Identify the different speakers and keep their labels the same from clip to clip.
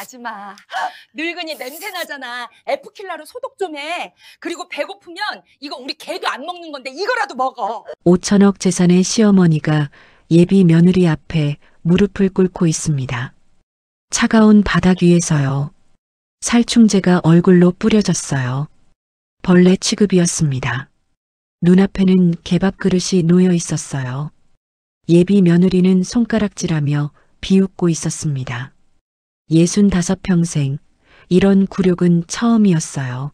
Speaker 1: 아줌마, 늙은이 냄새 나잖아. 에프킬라로 소독 좀 해. 그리고 배고프면 이거 우리 개도 안 먹는 건데 이거라도 먹어.
Speaker 2: 5천억 재산의 시어머니가 예비 며느리 앞에 무릎을 꿇고 있습니다. 차가운 바닥 위에서요. 살충제가 얼굴로 뿌려졌어요. 벌레 취급이었습니다. 눈앞에는 개밥 그릇이 놓여 있었어요. 예비 며느리는 손가락질하며 비웃고 있었습니다. 65평생 이런 굴욕은 처음이었어요.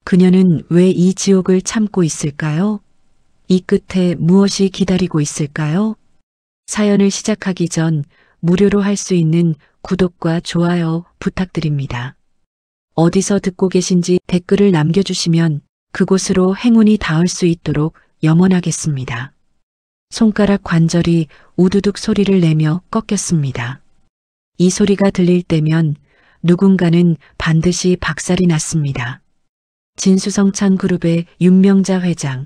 Speaker 2: 그녀는 왜 이 지옥을 참고 있을까요? 이 끝에 무엇이 기다리고 있을까요? 사연을 시작하기 전 무료로 할 수 있는 구독과 좋아요 부탁드립니다. 어디서 듣고 계신지 댓글을 남겨주시면 그곳으로 행운이 닿을 수 있도록 염원하겠습니다. 손가락 관절이 우두둑 소리를 내며 꺾였습니다. 이 소리가 들릴 때면 누군가는 반드시 박살이 났습니다. 진수성찬 그룹의 윤명자 회장,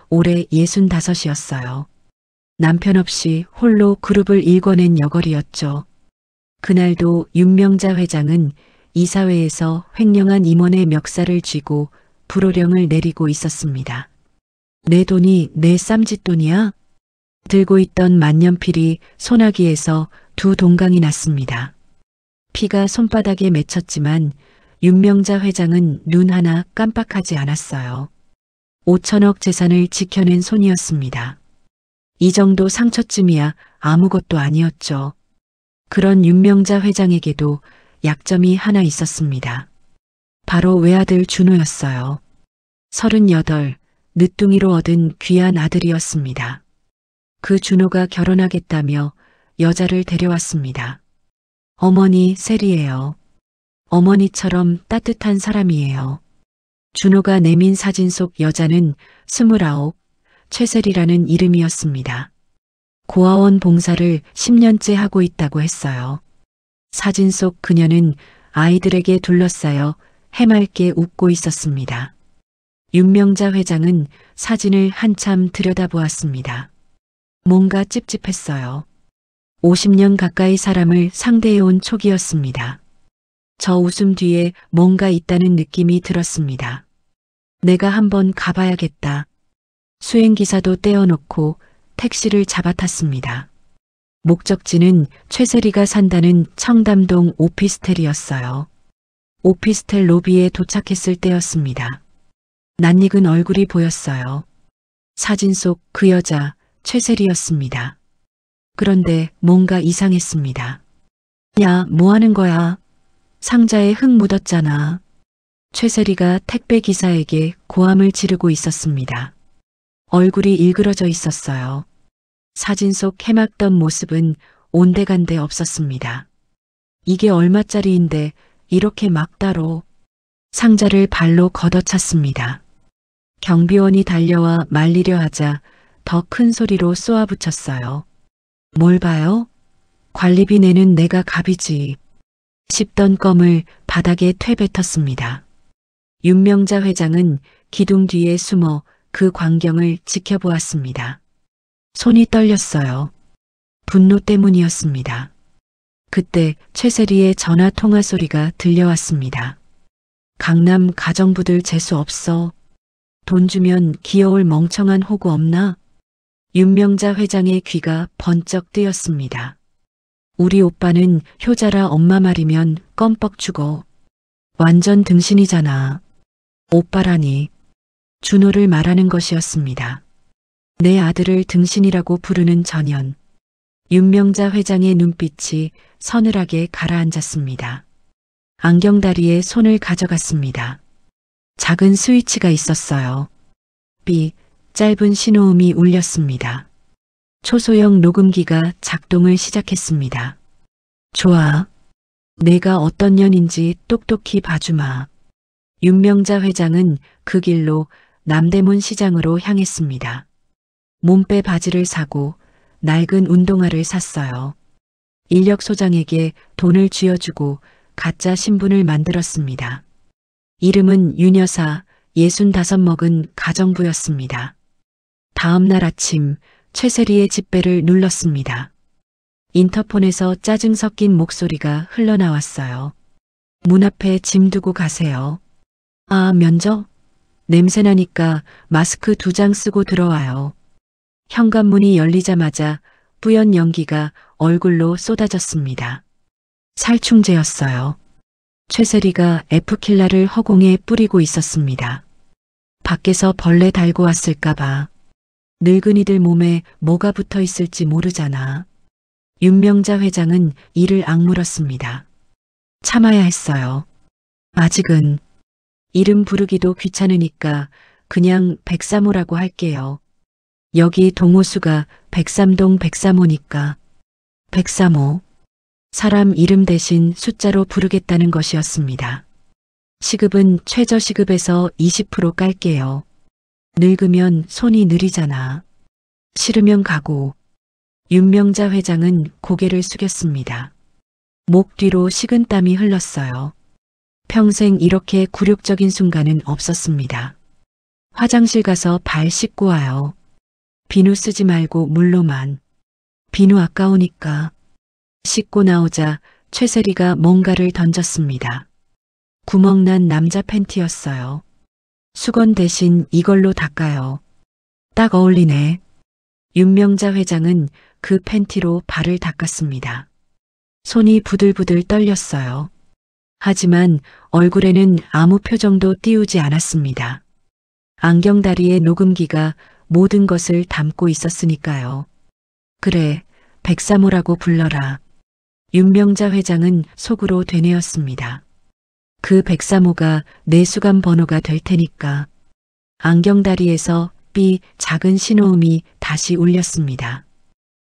Speaker 2: 올해 65이었어요. 남편 없이 홀로 그룹을 일궈낸 여걸이었죠. 그날도 윤명자 회장은 이사회에서 횡령한 임원의 멱살을 쥐고 불호령을 내리고 있었습니다. 내 돈이 내 쌈짓돈이야? 들고 있던 만년필이 소나기에서 두 동강이 났습니다. 피가 손바닥에 맺혔지만 윤명자 회장은 눈 하나 깜빡하지 않았어요. 5천억 재산을 지켜낸 손이었습니다. 이 정도 상처쯤이야 아무것도 아니었죠. 그런 윤명자 회장에게도 약점이 하나 있었습니다. 바로 외아들 준호였어요. 38, 늦둥이로 얻은 귀한 아들이었습니다. 그 준호가 결혼하겠다며 여자를 데려왔습니다. 어머니 셀이에요. 어머니처럼 따뜻한 사람이에요. 준호가 내민 사진 속 여자는 29, 최셀이라는 이름이었습니다. 고아원 봉사를 10년째 하고 있다고 했어요. 사진 속 그녀는 아이들에게 둘러싸여 해맑게 웃고 있었습니다. 윤명자 회장은 사진을 한참 들여다보았습니다. 뭔가 찝찝했어요. 50년 가까이 사람을 상대해온 촉이었습니다. 저 웃음 뒤에 뭔가 있다는 느낌이 들었습니다. 내가 한번 가봐야겠다. 수행기사도 떼어놓고 택시를 잡아탔습니다. 목적지는 최세리가 산다는 청담동 오피스텔이었어요. 오피스텔 로비에 도착했을 때였습니다. 낯익은 얼굴이 보였어요. 사진 속 그 여자 최세리였습니다. 그런데 뭔가 이상했습니다. 야, 뭐 하는 거야? 상자에 흙 묻었잖아. 최세리가 택배 기사에게 고함을 지르고 있었습니다. 얼굴이 일그러져 있었어요. 사진 속 해맑던 모습은 온데간데 없었습니다. 이게 얼마짜리인데 이렇게 막다로. 상자를 발로 걷어찼습니다. 경비원이 달려와 말리려 하자 더 큰 소리로 쏘아붙였어요. 뭘 봐요? 관리비 내는 내가 갑이지. 씹던 껌을 바닥에 퇴뱉었습니다. 윤명자 회장은 기둥 뒤에 숨어 그 광경을 지켜보았습니다. 손이 떨렸어요. 분노 때문이었습니다. 그때 최세리의 전화 통화 소리가 들려왔습니다. 강남 가정부들 재수 없어. 돈 주면 귀여울 멍청한 호구 없나? 윤명자 회장의 귀가 번쩍 뜨였습니다. 우리 오빠는 효자라 엄마 말이면 껌뻑 죽어. 완전 등신이잖아. 오빠라니. 준호를 말하는 것이었습니다. 내 아들을 등신이라고 부르는 전현. 윤명자 회장의 눈빛이 서늘하게 가라앉았습니다. 안경다리에 손을 가져갔습니다. 작은 스위치가 있었어요. 삐, 짧은 신호음이 울렸습니다. 초소형 녹음기가 작동을 시작했습니다. 좋아. 내가 어떤 년인지 똑똑히 봐주마. 윤명자 회장은 그 길로 남대문 시장으로 향했습니다. 몸빼 바지를 사고 낡은 운동화를 샀어요. 인력 소장에게 돈을 쥐어주고 가짜 신분을 만들었습니다. 이름은 윤여사, 65 먹은 가정부였습니다. 다음 날 아침 최세리의 집배를 눌렀습니다. 인터폰에서 짜증 섞인 목소리가 흘러나왔어요. 문 앞에 짐 두고 가세요. 아, 면접? 냄새나니까 마스크 2장 쓰고 들어와요. 현관문이 열리자마자 뿌연 연기가 얼굴로 쏟아졌습니다. 살충제였어요. 최세리가 에프킬라를 허공에 뿌리고 있었습니다. 밖에서 벌레 달고 왔을까봐. 늙은이들 몸에 뭐가 붙어 있을지 모르잖아. 윤명자 회장은 이를 악물었습니다. 참아야 했어요. 아직은 이름 부르기도 귀찮으니까 그냥 103호라고 할게요. 여기 동호수가 103동 103호니까 103호. 사람 이름 대신 숫자로 부르겠다는 것이었습니다. 시급은 최저 시급에서 20% 깔게요. 늙으면 손이 느리잖아. 싫으면 가고. 윤명자 회장은 고개를 숙였습니다. 목 뒤로 식은땀이 흘렀어요. 평생 이렇게 굴욕적인 순간은 없었습니다. 화장실 가서 발 씻고 와요. 비누 쓰지 말고 물로만. 비누 아까우니까. 씻고 나오자 최세리가 뭔가를 던졌습니다. 구멍난 남자 팬티였어요. 수건 대신 이걸로 닦아요. 딱 어울리네. 윤명자 회장은 그 팬티로 발을 닦았습니다. 손이 부들부들 떨렸어요. 하지만 얼굴에는 아무 표정도 띄우지 않았습니다. 안경다리의 녹음기가 모든 것을 담고 있었으니까요. 그래, 103호라고 불러라. 윤명자 회장은 속으로 되뇌었습니다. 그 103호가 내 수감 번호가 될 테니까. 안경다리에서 삐 작은 신호음이 다시 울렸습니다.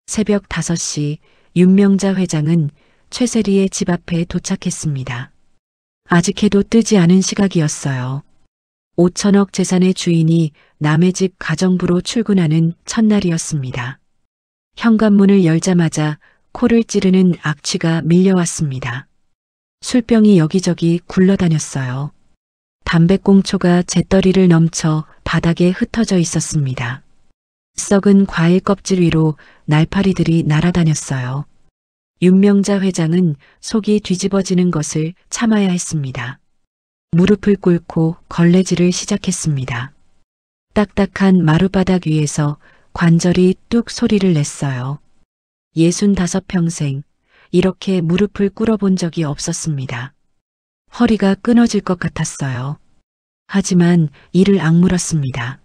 Speaker 2: 새벽 5시 윤명자 회장은 최세리의 집 앞에 도착했습니다. 아직 해도 뜨지 않은 시각이었어요. 5천억 재산의 주인이 남의 집 가정부로 출근하는 첫날이었습니다. 현관문을 열자마자 코를 찌르는 악취가 밀려왔습니다. 술병이 여기저기 굴러다녔어요. 담배꽁초가 재떨이를 넘쳐 바닥에 흩어져 있었습니다. 썩은 과일 껍질 위로 날파리들이 날아다녔어요. 윤명자 회장은 속이 뒤집어지는 것을 참아야 했습니다. 무릎을 꿇고 걸레질을 시작했습니다. 딱딱한 마룻바닥 위에서 관절이 뚝 소리를 냈어요. 65평생 이렇게 무릎을 꿇어본 적이 없었습니다. 허리가 끊어질 것 같았어요. 하지만 이를 악물었습니다.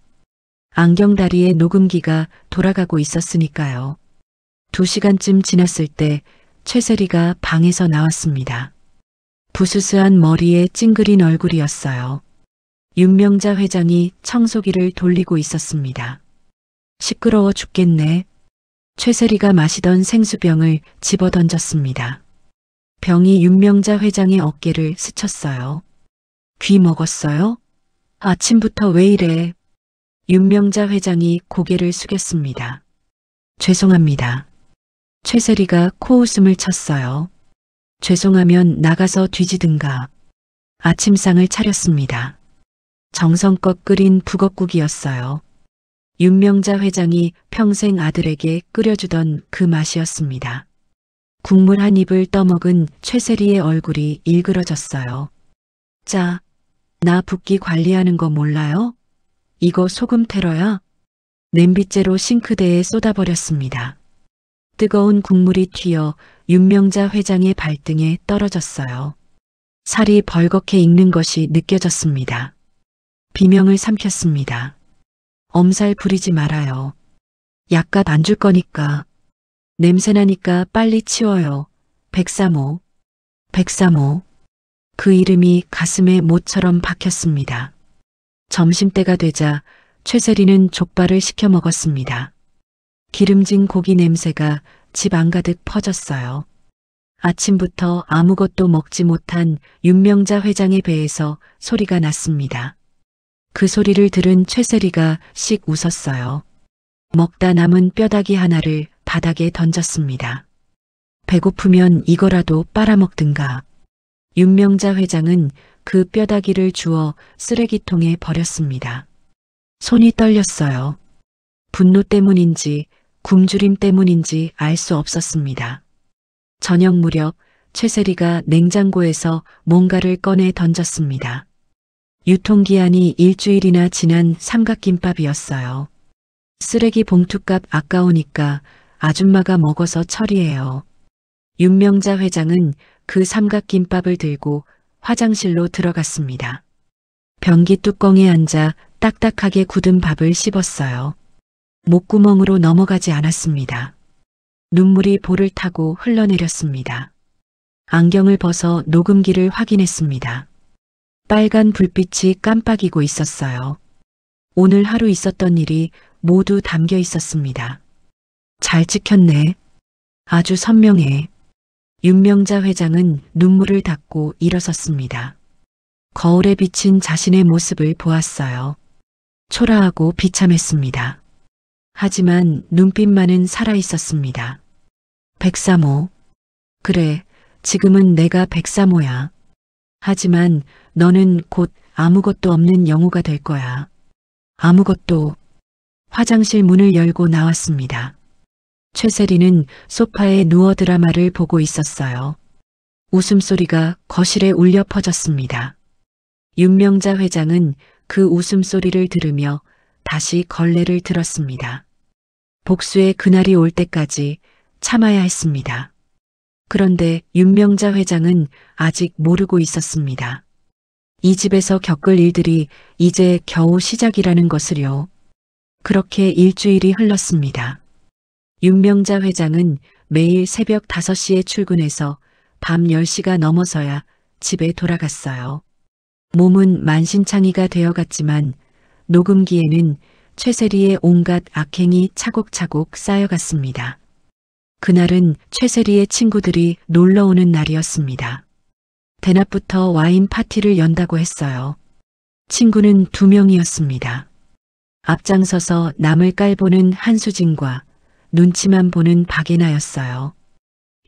Speaker 2: 안경다리의 녹음기가 돌아가고 있었으니까요. 2시간쯤 지났을 때 최세리가 방에서 나왔습니다. 부스스한 머리에 찡그린 얼굴이었어요. 윤명자 회장이 청소기를 돌리고 있었습니다. 시끄러워 죽겠네. 최세리가 마시던 생수병을 집어던졌습니다. 병이 윤명자 회장의 어깨를 스쳤어요. 귀 먹었어요? 아침부터 왜 이래? 윤명자 회장이 고개를 숙였습니다. 죄송합니다. 최세리가 코웃음을 쳤어요. 죄송하면 나가서 뒤지든가. 아침상을 차렸습니다. 정성껏 끓인 북엇국이었어요. 윤명자 회장이 평생 아들에게 끓여주던 그 맛이었습니다. 국물 한 입을 떠먹은 최세리의 얼굴이 일그러졌어요. 짜, 나 붓기 관리하는 거 몰라요? 이거 소금 테러야? 냄비째로 싱크대에 쏟아버렸습니다. 뜨거운 국물이 튀어 윤명자 회장의 발등에 떨어졌어요. 살이 벌겋게 익는 것이 느껴졌습니다. 비명을 삼켰습니다. 엄살 부리지 말아요. 약값 안 줄 거니까. 냄새나니까 빨리 치워요. 103호. 103호. 그 이름이 가슴에 못처럼 박혔습니다. 점심때가 되자 최세리는 족발을 시켜 먹었습니다. 기름진 고기 냄새가 집 안가득 퍼졌어요. 아침부터 아무것도 먹지 못한 윤명자 회장의 배에서 소리가 났습니다. 그 소리를 들은 최세리가 씩 웃었어요. 먹다 남은 뼈다귀 하나를 바닥에 던졌습니다. 배고프면 이거라도 빨아먹든가. 윤명자 회장은 그 뼈다귀를 주워 쓰레기통에 버렸습니다. 손이 떨렸어요. 분노 때문인지 굶주림 때문인지 알 수 없었습니다. 저녁 무렵 최세리가 냉장고에서 뭔가를 꺼내 던졌습니다. 유통기한이 일주일이나 지난 삼각김밥이었어요. 쓰레기 봉투값 아까우니까 아줌마가 먹어서 처리해요. 윤명자 회장은 그 삼각김밥을 들고 화장실로 들어갔습니다. 변기 뚜껑에 앉아 딱딱하게 굳은 밥을 씹었어요. 목구멍으로 넘어가지 않았습니다. 눈물이 볼을 타고 흘러내렸습니다. 안경을 벗어 녹음기를 확인했습니다. 빨간 불빛이 깜빡이고 있었어요. 오늘 하루 있었던 일이 모두 담겨 있었습니다. 잘 찍혔네. 아주 선명해. 윤명자 회장은 눈물을 닦고 일어섰습니다. 거울에 비친 자신의 모습을 보았어요. 초라하고 비참했습니다. 하지만 눈빛만은 살아있었습니다. 백사모. 그래, 지금은 내가 백사모야. 하지만 너는 곧 아무것도 없는 영우가 될 거야. 아무것도. 화장실 문을 열고 나왔습니다. 최세리는 소파에 누워 드라마를 보고 있었어요. 웃음소리가 거실에 울려 퍼졌습니다. 윤명자 회장은 그 웃음소리를 들으며 다시 걸레를 들었습니다. 복수의 그날이 올 때까지 참아야 했습니다. 그런데 윤명자 회장은 아직 모르고 있었습니다. 이 집에서 겪을 일들이 이제 겨우 시작이라는 것을요. 그렇게 일주일이 흘렀습니다. 윤명자 회장은 매일 새벽 5시에 출근해서 밤 10시가 넘어서야 집에 돌아갔어요. 몸은 만신창이가 되어갔지만 녹음기에는 최세리의 온갖 악행이 차곡차곡 쌓여갔습니다. 그날은 최세리의 친구들이 놀러오는 날이었습니다. 대낮부터 와인 파티를 연다고 했어요. 친구는 2명이었습니다. 앞장서서 남을 깔보는 한수진과 눈치만 보는 박예나였어요.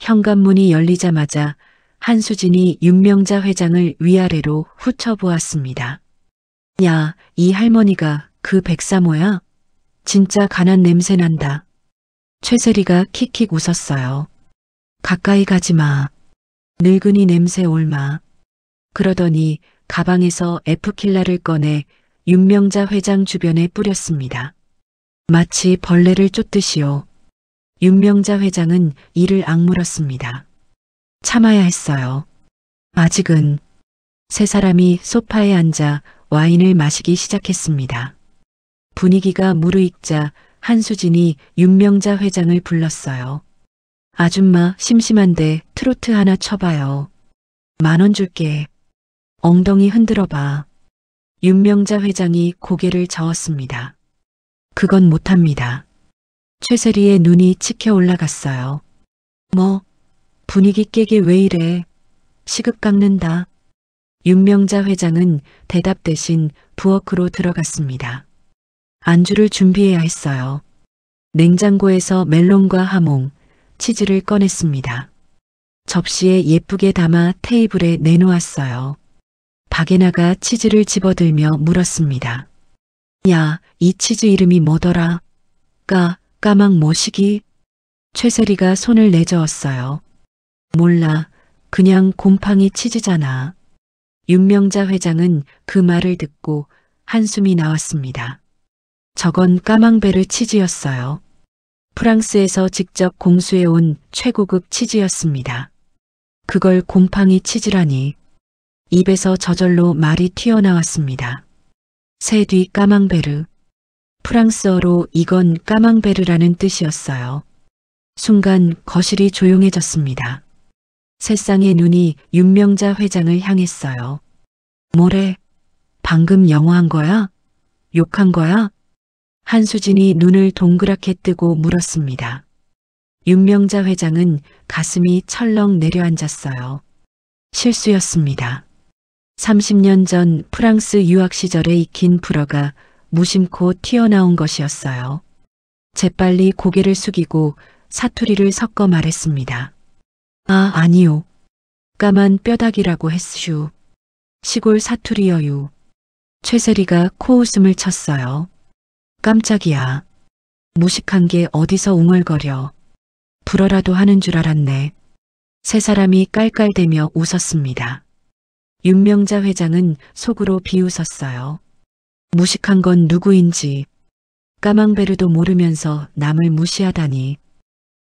Speaker 2: 현관문이 열리자마자 한수진이 윤명자 회장을 위아래로 훑어보았습니다. 야, 이 할머니가 그 백사모야? 진짜 가난 냄새 난다. 최세리가 킥킥 웃었어요. 가까이 가지 마. 늙은이 냄새 올마. 그러더니 가방에서 에프킬라를 꺼내 윤명자 회장 주변에 뿌렸습니다. 마치 벌레를 쫓듯이요. 윤명자 회장은 이를 악물었습니다. 참아야 했어요. 아직은. 세 사람이 소파에 앉아 와인을 마시기 시작했습니다. 분위기가 무르익자 한수진이 윤명자 회장을 불렀어요. 아줌마 심심한데 트로트 하나 쳐봐요. 10,000원 줄게. 엉덩이 흔들어봐. 윤명자 회장이 고개를 저었습니다. 그건 못합니다. 최세리의 눈이 치켜 올라갔어요. 뭐, 분위기 깨게 왜 이래. 시급 깎는다. 윤명자 회장은 대답 대신 부엌으로 들어갔습니다. 안주를 준비해야 했어요. 냉장고에서 멜론과 하몽, 치즈를 꺼냈습니다. 접시에 예쁘게 담아 테이블에 내놓았어요. 박예나가 치즈를 집어들며 물었습니다. 야, 이 치즈 이름이 뭐더라? 까망 뭐시기? 최세리가 손을 내저었어요. 몰라, 그냥 곰팡이 치즈잖아. 윤명자 회장은 그 말을 듣고 한숨이 나왔습니다. 저건 까망베르 치즈였어요. 프랑스에서 직접 공수해온 최고급 치즈였습니다. 그걸 곰팡이 치즈라니. 입에서 저절로 말이 튀어나왔습니다. 새 뒤 까망베르. 프랑스어로 이건 까망베르라는 뜻이었어요. 순간 거실이 조용해졌습니다. 새쌍의 눈이 윤명자 회장을 향했어요. 뭐래? 방금 영어한 거야? 욕한 거야? 한수진이 눈을 동그랗게 뜨고 물었습니다. 윤명자 회장은 가슴이 철렁 내려앉았어요. 실수였습니다. 30년 전 프랑스 유학 시절에 익힌 불어가 무심코 튀어나온 것이었어요. 재빨리 고개를 숙이고 사투리를 섞어 말했습니다. 아, 아니요. 까만 뼈다귀라고 했슈. 시골 사투리여유. 최세리가 코웃음을 쳤어요. 깜짝이야. 무식한 게 어디서 웅얼거려. 불어라도 하는 줄 알았네. 세 사람이 깔깔대며 웃었습니다. 윤명자 회장은 속으로 비웃었어요. 무식한 건 누구인지, 까망베르도 모르면서 남을 무시하다니.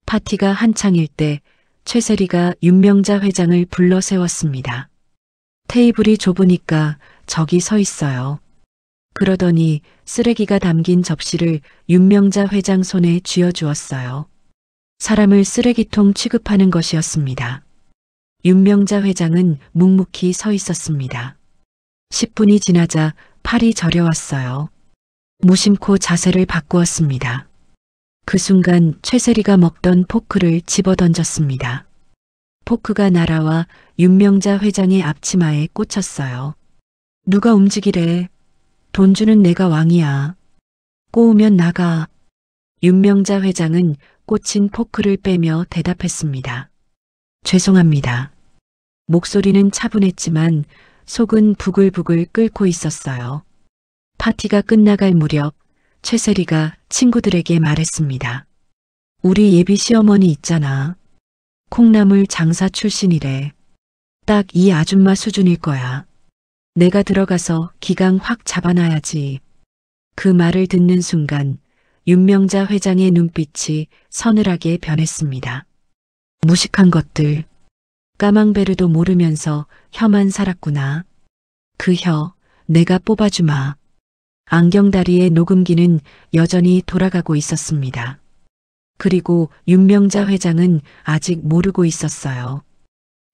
Speaker 2: 파티가 한창일 때 최세리가 윤명자 회장을 불러 세웠습니다. 테이블이 좁으니까 저기 서 있어요. 그러더니 쓰레기가 담긴 접시를 윤명자 회장 손에 쥐어주었어요. 사람을 쓰레기통 취급하는 것이었습니다. 윤명자 회장은 묵묵히 서 있었습니다. 10분이 지나자 팔이 저려왔어요. 무심코 자세를 바꾸었습니다. 그 순간 최세리가 먹던 포크를 집어던졌습니다. 포크가 날아와 윤명자 회장의 앞치마에 꽂혔어요. 누가 움직이래. 돈 주는 내가 왕이야. 꼬우면 나가. 윤명자 회장은 꽂힌 포크를 빼며 대답했습니다. 죄송합니다. 목소리는 차분했지만 속은 부글부글 끓고 있었어요. 파티가 끝나갈 무렵 최세리가 친구들에게 말했습니다. 우리 예비 시어머니 있잖아. 콩나물 장사 출신이래. 딱 이 아줌마 수준일 거야. 내가 들어가서 기강 확 잡아놔야지. 그 말을 듣는 순간 윤명자 회장의 눈빛이 서늘하게 변했습니다. 무식한 것들. 까망베르도 모르면서 혀만 살았구나. 그 혀 내가 뽑아주마. 안경다리의 녹음기는 여전히 돌아가고 있었습니다. 그리고 윤명자 회장은 아직 모르고 있었어요.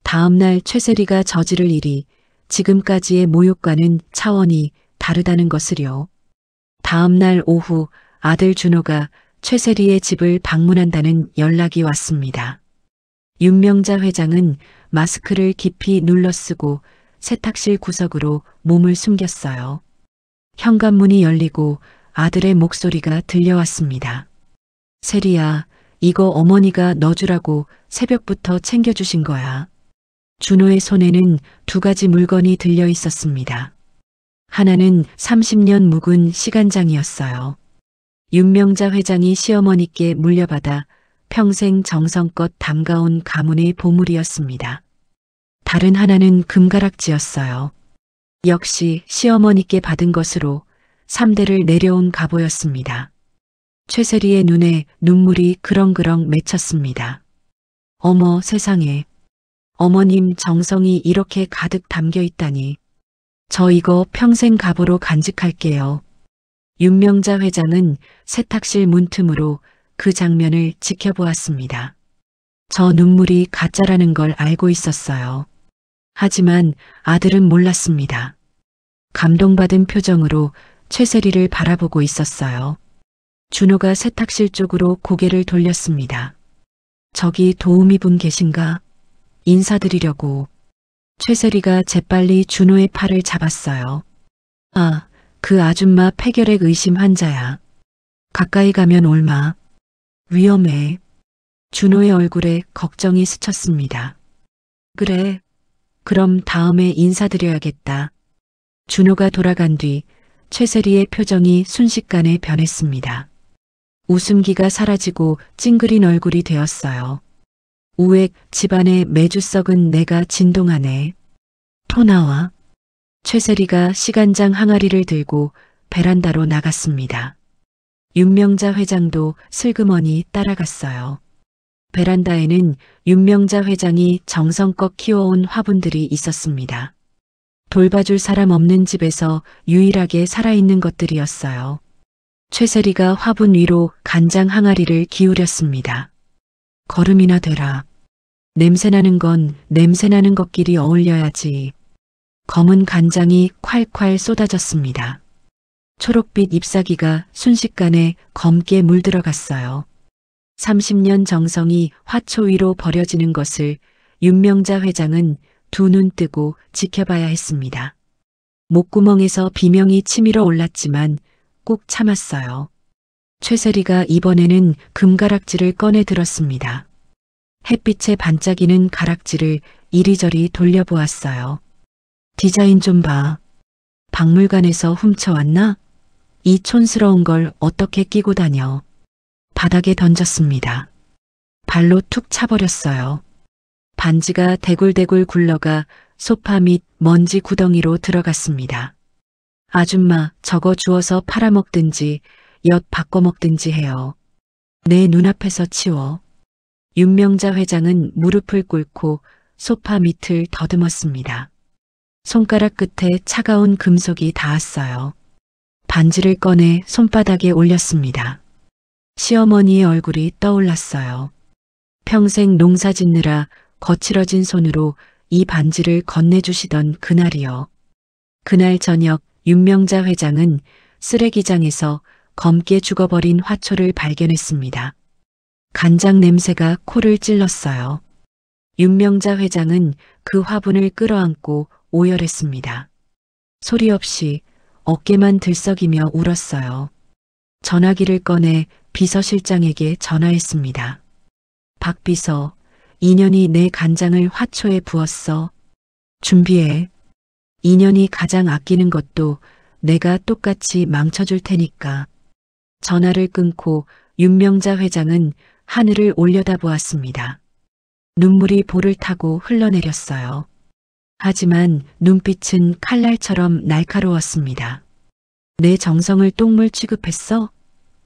Speaker 2: 다음 날 최세리가 저지를 일이 지금까지의 모욕과는 차원이 다르다는 것을요. 다음 날 오후 아들 준호가 최세리의 집을 방문한다는 연락이 왔습니다. 윤명자 회장은 마스크를 깊이 눌러쓰고 세탁실 구석으로 몸을 숨겼어요. 현관문이 열리고 아들의 목소리가 들려왔습니다. 세리야, 이거 어머니가 넣어주라고 새벽부터 챙겨주신 거야. 준호의 손에는 두 가지 물건이 들려 있었습니다. 하나는 30년 묵은 시간장이었어요. 윤명자 회장이 시어머니께 물려받아 평생 정성껏 담가온 가문의 보물이었습니다. 다른 하나는 금가락지였어요. 역시 시어머니께 받은 것으로 3대를 내려온 가보였습니다. 최세리의 눈에 눈물이 그렁그렁 맺혔습니다. 어머 세상에. 어머님 정성이 이렇게 가득 담겨 있다니. 저 이거 평생 가보로 간직할게요. 윤명자 회장은 세탁실 문틈으로 그 장면을 지켜보았습니다. 저 눈물이 가짜라는 걸 알고 있었어요. 하지만 아들은 몰랐습니다. 감동받은 표정으로 최세리를 바라보고 있었어요. 준호가 세탁실 쪽으로 고개를 돌렸습니다. 저기 도우미분 계신가? 인사드리려고. 최세리가 재빨리 준호의 팔을 잡았어요. 아, 그 아줌마 폐결핵 의심 환자야. 가까이 가면 옮아. 위험해. 준호의 얼굴에 걱정이 스쳤습니다. 그래. 그럼 다음에 인사드려야겠다. 준호가 돌아간 뒤 최세리의 표정이 순식간에 변했습니다. 웃음기가 사라지고 찡그린 얼굴이 되었어요. 우액 집안에 매주 썩은 내가 진동하네. 토 나와. 최세리가 시간장 항아리를 들고 베란다로 나갔습니다. 윤명자 회장도 슬그머니 따라갔어요. 베란다에는 윤명자 회장이 정성껏 키워온 화분들이 있었습니다. 돌봐줄 사람 없는 집에서 유일하게 살아있는 것들이었어요. 최세리가 화분 위로 간장 항아리를 기울였습니다. 거름이나 되라. 냄새나는 건 냄새나는 것끼리 어울려야지. 검은 간장이 콸콸 쏟아졌습니다. 초록빛 잎사귀가 순식간에 검게 물들어갔어요. 30년 정성이 화초 위로 버려지는 것을 윤명자 회장은 두 눈 뜨고 지켜봐야 했습니다. 목구멍에서 비명이 치밀어 올랐지만 꾹 참았어요. 최세리가 이번에는 금가락지를 꺼내 들었습니다. 햇빛에 반짝이는 가락지를 이리저리 돌려보았어요. 디자인 좀 봐. 박물관에서 훔쳐왔나? 이 촌스러운 걸 어떻게 끼고 다녀. 바닥에 던졌습니다. 발로 툭 차버렸어요. 반지가 대굴대굴 굴러가 소파 및 먼지 구덩이로 들어갔습니다. 아줌마, 저거 주워서 팔아먹든지 엿 바꿔먹든지 해요. 내 눈앞에서 치워. 윤명자 회장은 무릎을 꿇고 소파 밑을 더듬었습니다. 손가락 끝에 차가운 금속이 닿았어요. 반지를 꺼내 손바닥에 올렸습니다. 시어머니의 얼굴이 떠올랐어요. 평생 농사 짓느라 거칠어진 손으로 이 반지를 건네주시던 그날이요. 그날 저녁 윤명자 회장은 쓰레기장에서 검게 죽어버린 화초를 발견했습니다. 간장 냄새가 코를 찔렀어요. 윤명자 회장은 그 화분을 끌어안고 오열했습니다. 소리 없이 어깨만 들썩이며 울었어요. 전화기를 꺼내 비서실장에게 전화했습니다. 박 비서, 인연이 내 간장을 화초에 부었어. 준비해. 인연이 가장 아끼는 것도 내가 똑같이 망쳐줄 테니까. 전화를 끊고 윤명자 회장은 하늘을 올려다보았습니다. 눈물이 볼을 타고 흘러내렸어요. 하지만 눈빛은 칼날처럼 날카로웠습니다. 내 정성을 똥물 취급했어?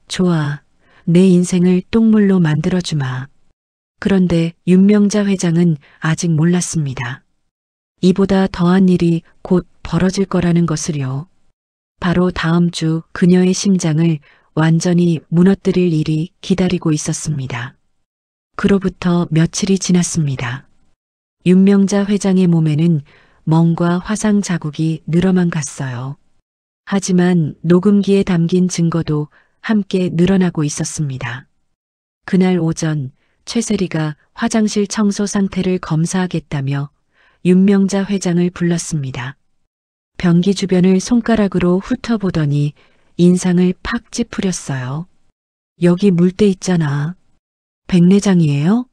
Speaker 2: 좋아. 내 인생을 똥물로 만들어주마. 그런데 윤명자 회장은 아직 몰랐습니다. 이보다 더한 일이 곧 벌어질 거라는 것을요. 바로 다음 주 그녀의 심장을 완전히 무너뜨릴 일이 기다리고 있었습니다. 그로부터 며칠이 지났습니다. 윤명자 회장의 몸에는 멍과 화상 자국이 늘어만 갔어요. 하지만 녹음기에 담긴 증거도 함께 늘어나고 있었습니다. 그날 오전 최세리가 화장실 청소 상태를 검사하겠다며 윤명자 회장을 불렀습니다. 변기 주변을 손가락으로 훑어보더니 인상을 팍 찌푸렸어요. 여기 물때 있잖아. 백내장이에요?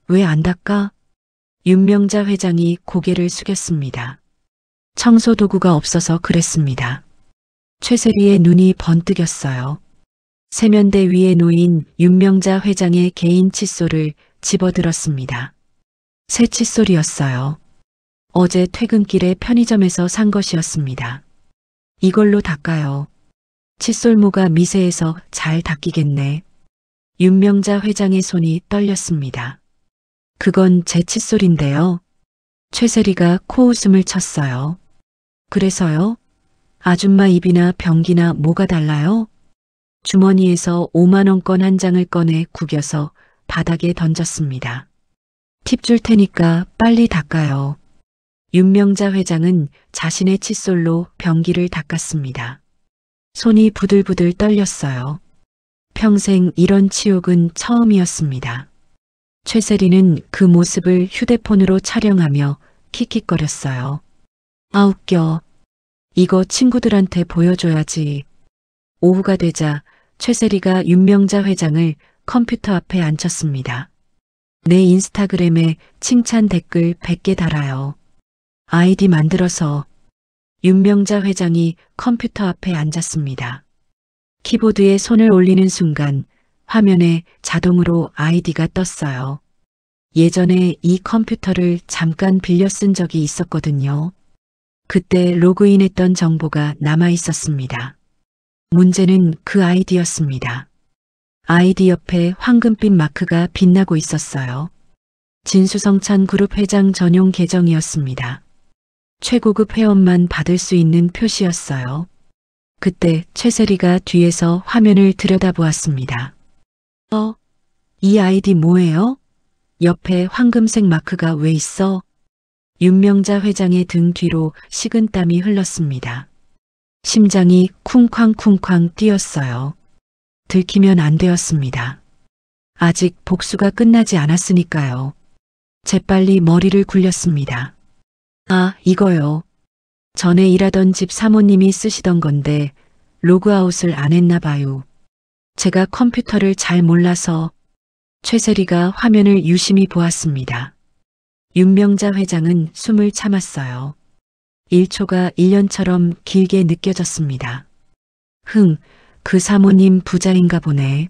Speaker 2: 왜 안 닦아? 윤명자 회장이 고개를 숙였습니다. 청소 도구가 없어서 그랬습니다. 최세리의 눈이 번뜩였어요. 세면대 위에 놓인 윤명자 회장의 개인 칫솔을 집어들었습니다. 새 칫솔이었어요. 어제 퇴근길에 편의점에서 산 것이었습니다. 이걸로 닦아요. 칫솔모가 미세해서 잘 닦이겠네. 윤명자 회장의 손이 떨렸습니다. 그건 제 칫솔인데요. 최세리가 코웃음을 쳤어요. 그래서요? 아줌마 입이나 변기나 뭐가 달라요? 주머니에서 5만원권 한 장을 꺼내 구겨서 바닥에 던졌습니다. 팁 줄 테니까 빨리 닦아요. 윤명자 회장은 자신의 칫솔로 변기를 닦았습니다. 손이 부들부들 떨렸어요. 평생 이런 치욕은 처음이었습니다. 최세리는 그 모습을 휴대폰으로 촬영하며 킥킥거렸어요. 아 웃겨. 이거 친구들한테 보여줘야지. 오후가 되자 최세리가 윤명자 회장을 컴퓨터 앞에 앉혔습니다. 내 인스타그램에 칭찬 댓글 100개 달아요. 아이디 만들어서. 윤명자 회장이 컴퓨터 앞에 앉았습니다. 키보드에 손을 올리는 순간 화면에 자동으로 아이디가 떴어요. 예전에 이 컴퓨터를 잠깐 빌려 쓴 적이 있었거든요. 그때 로그인했던 정보가 남아 있었습니다. 문제는 그 아이디였습니다. 아이디 옆에 황금빛 마크가 빛나고 있었어요. 진수성찬 그룹 회장 전용 계정이었습니다. 최고급 회원만 받을 수 있는 표시였어요. 그때 최세리가 뒤에서 화면을 들여다보았습니다. 이 아이디 뭐예요? 옆에 황금색 마크가 왜 있어? 윤명자 회장의 등 뒤로 식은땀이 흘렀습니다. 심장이 쿵쾅쿵쾅 뛰었어요. 들키면 안 되었습니다. 아직 복수가 끝나지 않았으니까요. 재빨리 머리를 굴렸습니다. 아, 이거요. 전에 일하던 집 사모님이 쓰시던 건데 로그아웃을 안 했나 봐요. 제가 컴퓨터를 잘 몰라서. 최세리가 화면을 유심히 보았습니다. 윤명자 회장은 숨을 참았어요. 1초가 1년처럼 길게 느껴졌습니다. 그 사모님 부자인가 보네.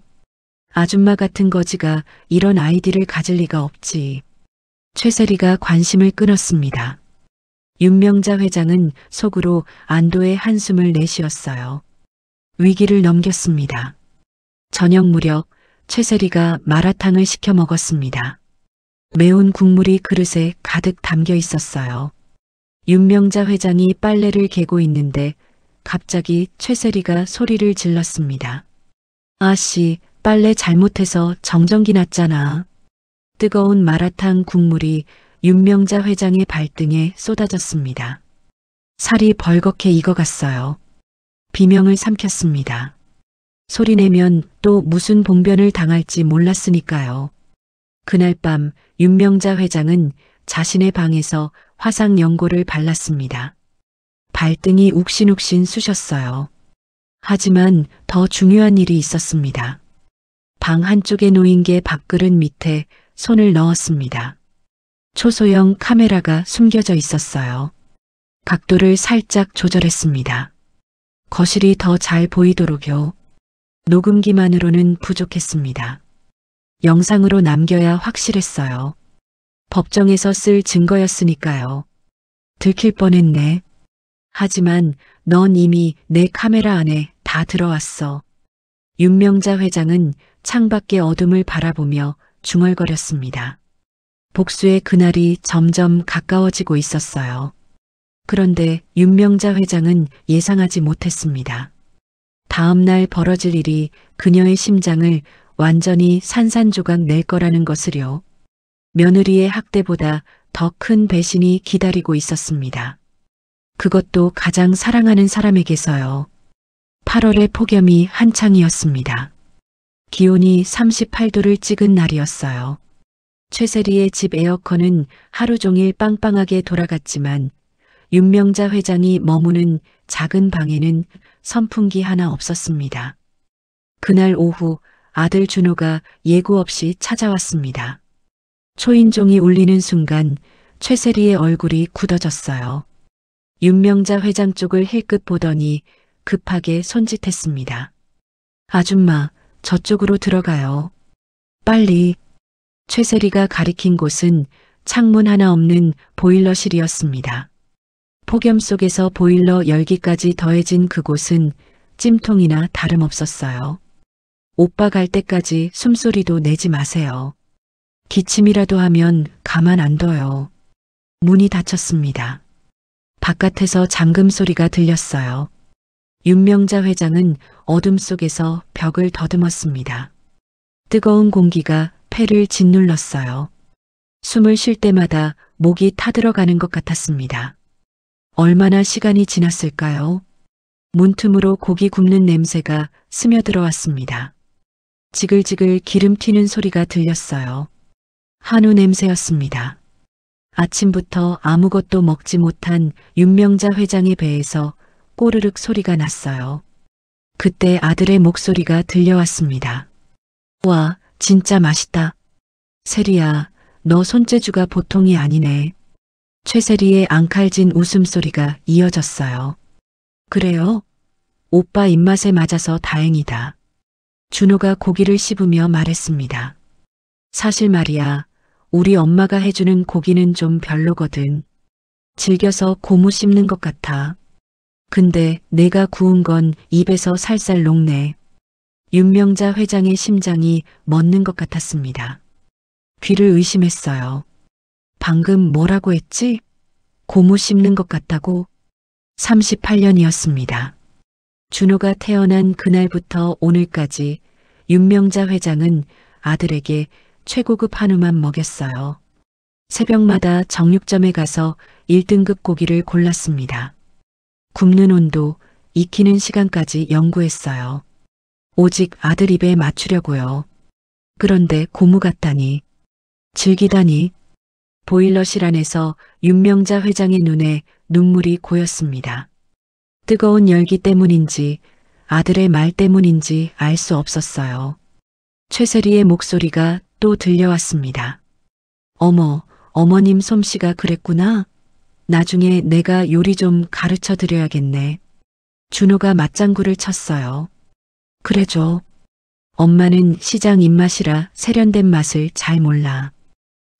Speaker 2: 아줌마 같은 거지가 이런 아이디를 가질 리가 없지. 최세리가 관심을 끊었습니다. 윤명자 회장은 속으로 안도의 한숨을 내쉬었어요. 위기를 넘겼습니다. 저녁 무렵 최세리가 마라탕을 시켜 먹었습니다. 매운 국물이 그릇에 가득 담겨 있었어요. 윤명자 회장이 빨래를 개고 있는데 갑자기 최세리가 소리를 질렀습니다. 아씨, 빨래 잘못해서 정전기 났잖아. 뜨거운 마라탕 국물이 윤명자 회장의 발등에 쏟아졌습니다. 살이 벌겋게 익어갔어요. 비명을 삼켰습니다. 소리내면 또 무슨 봉변을 당할지 몰랐으니까요. 그날 밤 윤명자 회장은 자신의 방에서 화상 연고를 발랐습니다. 발등이 욱신욱신 쑤셨어요. 하지만 더 중요한 일이 있었습니다. 방 한쪽에 놓인 게 밥그릇 밑에 손을 넣었습니다. 초소형 카메라가 숨겨져 있었어요. 각도를 살짝 조절했습니다. 거실이 더 잘 보이도록요. 녹음기만으로는 부족했습니다. 영상으로 남겨야 확실했어요. 법정에서 쓸 증거였으니까요. 들킬 뻔했네. 하지만 넌 이미 내 카메라 안에 다 들어왔어. 윤명자 회장은 창밖의 어둠을 바라보며 중얼거렸습니다. 복수의 그날이 점점 가까워지고 있었어요. 그런데 윤명자 회장은 예상하지 못했습니다. 다음 날 벌어질 일이 그녀의 심장을 완전히 산산조각 낼 거라는 것을요. 며느리의 학대보다 더 큰 배신이 기다리고 있었습니다. 그것도 가장 사랑하는 사람에게서요. 8월의 폭염이 한창이었습니다. 기온이 38도를 찍은 날이었어요. 최세리의 집 에어컨은 하루 종일 빵빵하게 돌아갔지만 윤명자 회장이 머무는 작은 방에는 선풍기 하나 없었습니다. 그날 오후 아들 준호가 예고 없이 찾아왔습니다. 초인종이 울리는 순간 최세리의 얼굴이 굳어졌어요. 윤명자 회장 쪽을 힐끗 보더니 급하게 손짓했습니다. 아줌마, 저쪽으로 들어가요. 빨리. 최세리가 가리킨 곳은 창문 하나 없는 보일러실이었습니다. 폭염 속에서 보일러 열기까지 더해진 그곳은 찜통이나 다름없었어요. 오빠 갈 때까지 숨소리도 내지 마세요. 기침이라도 하면 가만 안 둬요. 문이 닫혔습니다. 바깥에서 잠금 소리가 들렸어요. 윤명자 회장은 어둠 속에서 벽을 더듬었습니다. 뜨거운 공기가 폐를 짓눌렀어요. 숨을 쉴 때마다 목이 타들어가는 것 같았습니다. 얼마나 시간이 지났을까요? 문틈으로 고기 굽는 냄새가 스며들어왔습니다. 지글지글 기름 튀는 소리가 들렸어요. 한우 냄새였습니다. 아침부터 아무것도 먹지 못한 윤명자 회장의 배에서 꼬르륵 소리가 났어요. 그때 아들의 목소리가 들려왔습니다. 와, 진짜 맛있다. 세리야, 너 손재주가 보통이 아니네. 최세리의 앙칼진 웃음소리가 이어졌어요. 그래요? 오빠 입맛에 맞아서 다행이다. 준호가 고기를 씹으며 말했습니다. 사실 말이야, 우리 엄마가 해주는 고기는 좀 별로거든. 질겨서 고무 씹는 것 같아. 근데 내가 구운 건 입에서 살살 녹네. 윤명자 회장의 심장이 멎는 것 같았습니다. 귀를 의심했어요. 방금 뭐라고 했지? 고무 씹는 것 같다고? 38년이었습니다. 준호가 태어난 그날부터 오늘까지 윤명자 회장은 아들에게 최고급 한우만 먹였어요. 새벽마다 정육점에 가서 1등급 고기를 골랐습니다. 굽는 온도, 익히는 시간까지 연구했어요. 오직 아들 입에 맞추려고요. 그런데 고무 같다니, 질기다니. 보일러실 안에서 윤명자 회장의 눈에 눈물이 고였습니다. 뜨거운 열기 때문인지 아들의 말 때문인지 알 수 없었어요. 최세리의 목소리가 또 들려왔습니다. 어머, 어머님 솜씨가 그랬구나. 나중에 내가 요리 좀 가르쳐 드려야겠네. 준호가 맞장구를 쳤어요. 그래줘. 엄마는 시장 입맛이라 세련된 맛을 잘 몰라.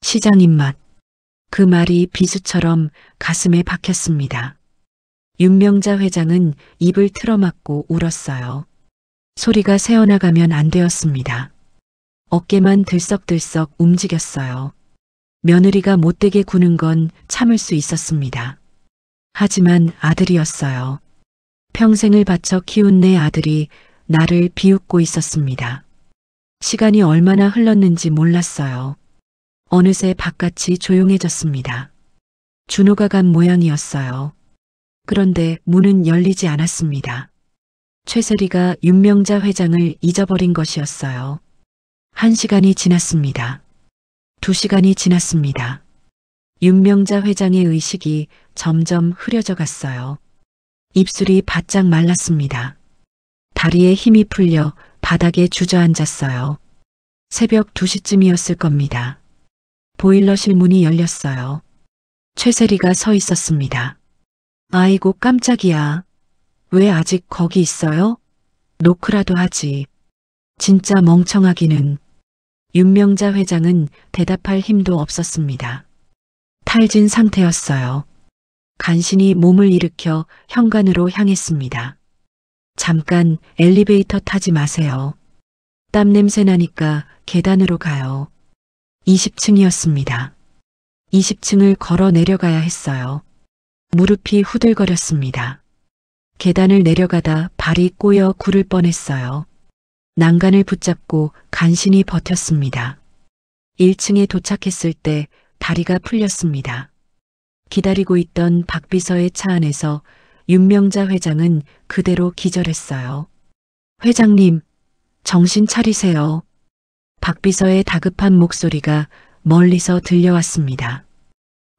Speaker 2: 시장 입맛. 그 말이 비수처럼 가슴에 박혔습니다. 윤명자 회장은 입을 틀어막고 울었어요. 소리가 새어나가면 안 되었습니다. 어깨만 들썩들썩 움직였어요. 며느리가 못되게 구는 건 참을 수 있었습니다. 하지만 아들이었어요. 평생을 바쳐 키운 내 아들이 나를 비웃고 있었습니다. 시간이 얼마나 흘렀는지 몰랐어요. 어느새 바깥이 조용해졌습니다. 준호가 간 모양이었어요. 그런데 문은 열리지 않았습니다. 최세리가 윤명자 회장을 잊어버린 것이었어요. 1시간이 지났습니다. 2시간이 지났습니다. 윤명자 회장의 의식이 점점 흐려져 갔어요. 입술이 바짝 말랐습니다. 다리에 힘이 풀려 바닥에 주저앉았어요. 새벽 2시쯤이었을 겁니다. 보일러실 문이 열렸어요. 최세리가 서 있었습니다. 아이고 깜짝이야. 왜 아직 거기 있어요? 노크라도 하지. 진짜 멍청하기는. 윤명자 회장은 대답할 힘도 없었습니다. 탈진 상태였어요. 간신히 몸을 일으켜 현관으로 향했습니다. 잠깐 엘리베이터 타지 마세요. 땀 냄새 나니까 계단으로 가요. 20층이었습니다. 20층을 걸어 내려가야 했어요. 무릎이 후들거렸습니다. 계단을 내려가다 발이 꼬여 구를 뻔했어요. 난간을 붙잡고 간신히 버텼습니다. 1층에 도착했을 때 다리가 풀렸습니다. 기다리고 있던 박비서의 차 안에서 윤명자 회장은 그대로 기절했어요. 회장님, 정신 차리세요. 박비서의 다급한 목소리가 멀리서 들려왔습니다.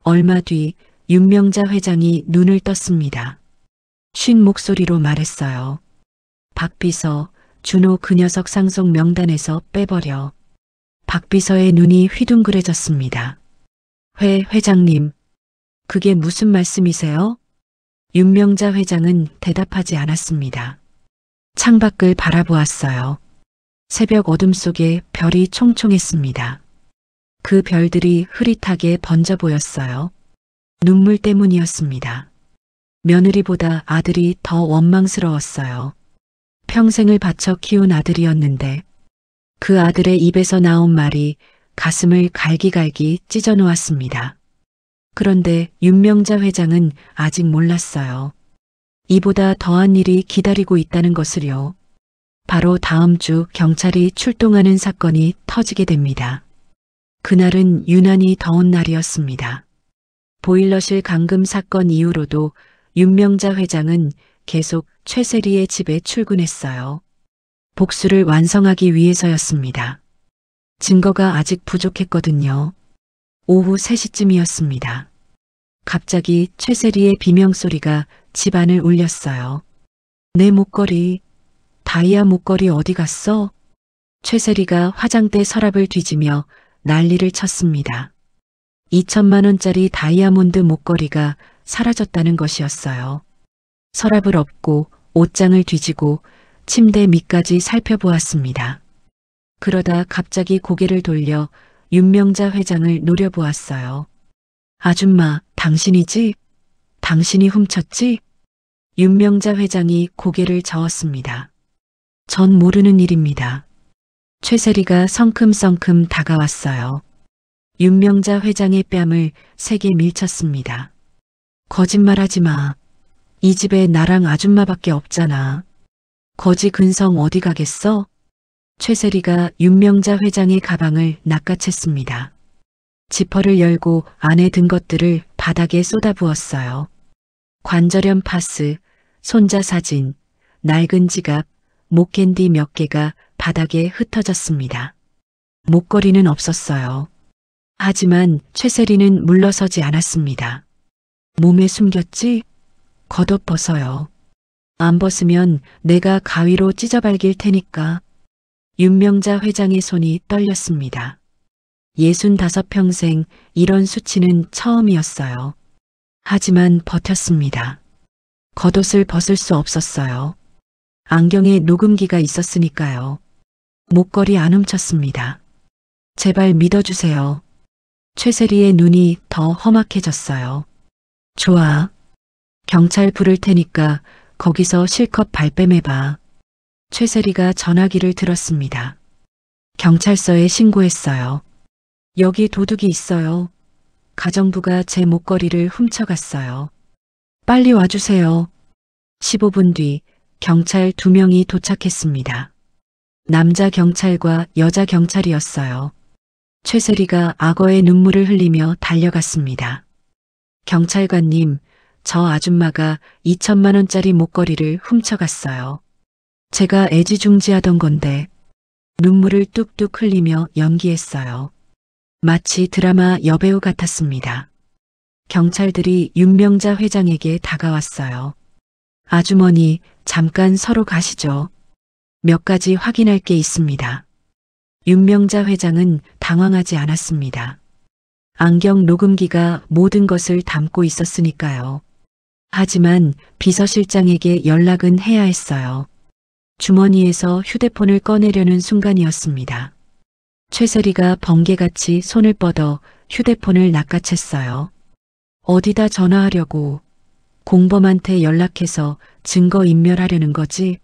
Speaker 2: 얼마 뒤 윤명자 회장이 눈을 떴습니다. 쉰 목소리로 말했어요. 박비서, 준호 그 녀석 상속 명단에서 빼버려. 박비서의 눈이 휘둥그레졌습니다. 회장님, 그게 무슨 말씀이세요? 윤명자 회장은 대답하지 않았습니다. 창밖을 바라보았어요. 새벽 어둠 속에 별이 총총했습니다. 그 별들이 흐릿하게 번져 보였어요. 눈물 때문이었습니다. 며느리보다 아들이 더 원망스러웠어요. 평생을 바쳐 키운 아들이었는데 그 아들의 입에서 나온 말이 가슴을 갈기갈기 찢어 놓았습니다. 그런데 윤명자 회장은 아직 몰랐어요. 이보다 더한 일이 기다리고 있다는 것을요. 바로 다음 주 경찰이 출동하는 사건이 터지게 됩니다. 그날은 유난히 더운 날이었습니다. 보일러실 감금 사건 이후로도 윤명자 회장은 계속 최세리의 집에 출근했어요. 복수를 완성하기 위해서였습니다. 증거가 아직 부족했거든요. 오후 3시쯤이었습니다. 갑자기 최세리의 비명소리가 집안을 울렸어요. 내 목걸이, 다이아 목걸이 어디 갔어? 최세리가 화장대 서랍을 뒤지며 난리를 쳤습니다. 2천만 원짜리 다이아몬드 목걸이가 사라졌다는 것이었어요. 서랍을 엎고 옷장을 뒤지고 침대 밑까지 살펴보았습니다. 그러다 갑자기 고개를 돌려 윤명자 회장을 노려보았어요. 아줌마, 당신이지? 당신이 훔쳤지? 윤명자 회장이 고개를 저었습니다. 전 모르는 일입니다. 최세리가 성큼성큼 다가왔어요. 윤명자 회장의 뺨을 세게 밀쳤습니다. 거짓말하지 마. 이 집에 나랑 아줌마밖에 없잖아. 거지 근성 어디 가겠어? 최세리가 윤명자 회장의 가방을 낚아챘습니다. 지퍼를 열고 안에 든 것들을 바닥에 쏟아부었어요. 관절염 파스, 손자 사진, 낡은 지갑, 목캔디 몇 개가 바닥에 흩어졌습니다. 목걸이는 없었어요. 하지만 최세리는 물러서지 않았습니다. 몸에 숨겼지? 겉옷 벗어요. 안 벗으면 내가 가위로 찢어발길 테니까. 윤명자 회장의 손이 떨렸습니다. 65평생 이런 수치는 처음이었어요. 하지만 버텼습니다. 겉옷을 벗을 수 없었어요. 안경에 녹음기가 있었으니까요. 목걸이 안 훔쳤습니다. 제발 믿어주세요. 최세리의 눈이 더 험악해졌어요. 좋아. 경찰 부를 테니까 거기서 실컷 발뺌해봐. 최세리가 전화기를 들었습니다. 경찰서에 신고했어요. 여기 도둑이 있어요. 가정부가 제 목걸이를 훔쳐갔어요. 빨리 와주세요. 15분 뒤 경찰 2명이 도착했습니다. 남자 경찰과 여자 경찰이었어요. 최세리가 악어의 눈물을 흘리며 달려갔습니다. 경찰관님, 저 아줌마가 2천만 원짜리 목걸이를 훔쳐갔어요. 제가 애지중지하던 건데 눈물을 뚝뚝 흘리며 연기했어요. 마치 드라마 여배우 같았습니다. 경찰들이 윤명자 회장에게 다가왔어요. 아주머니, 잠깐 서로 가시죠. 몇 가지 확인할 게 있습니다. 윤명자 회장은 당황하지 않았습니다. 안경 녹음기가 모든 것을 담고 있었으니까요. 하지만 비서실장에게 연락은 해야 했어요. 주머니에서 휴대폰을 꺼내려는 순간이었습니다. 최세리가 번개같이 손을 뻗어 휴대폰을 낚아챘어요. 어디다 전화하려고? 공범한테 연락해서 증거인멸하려는 거지?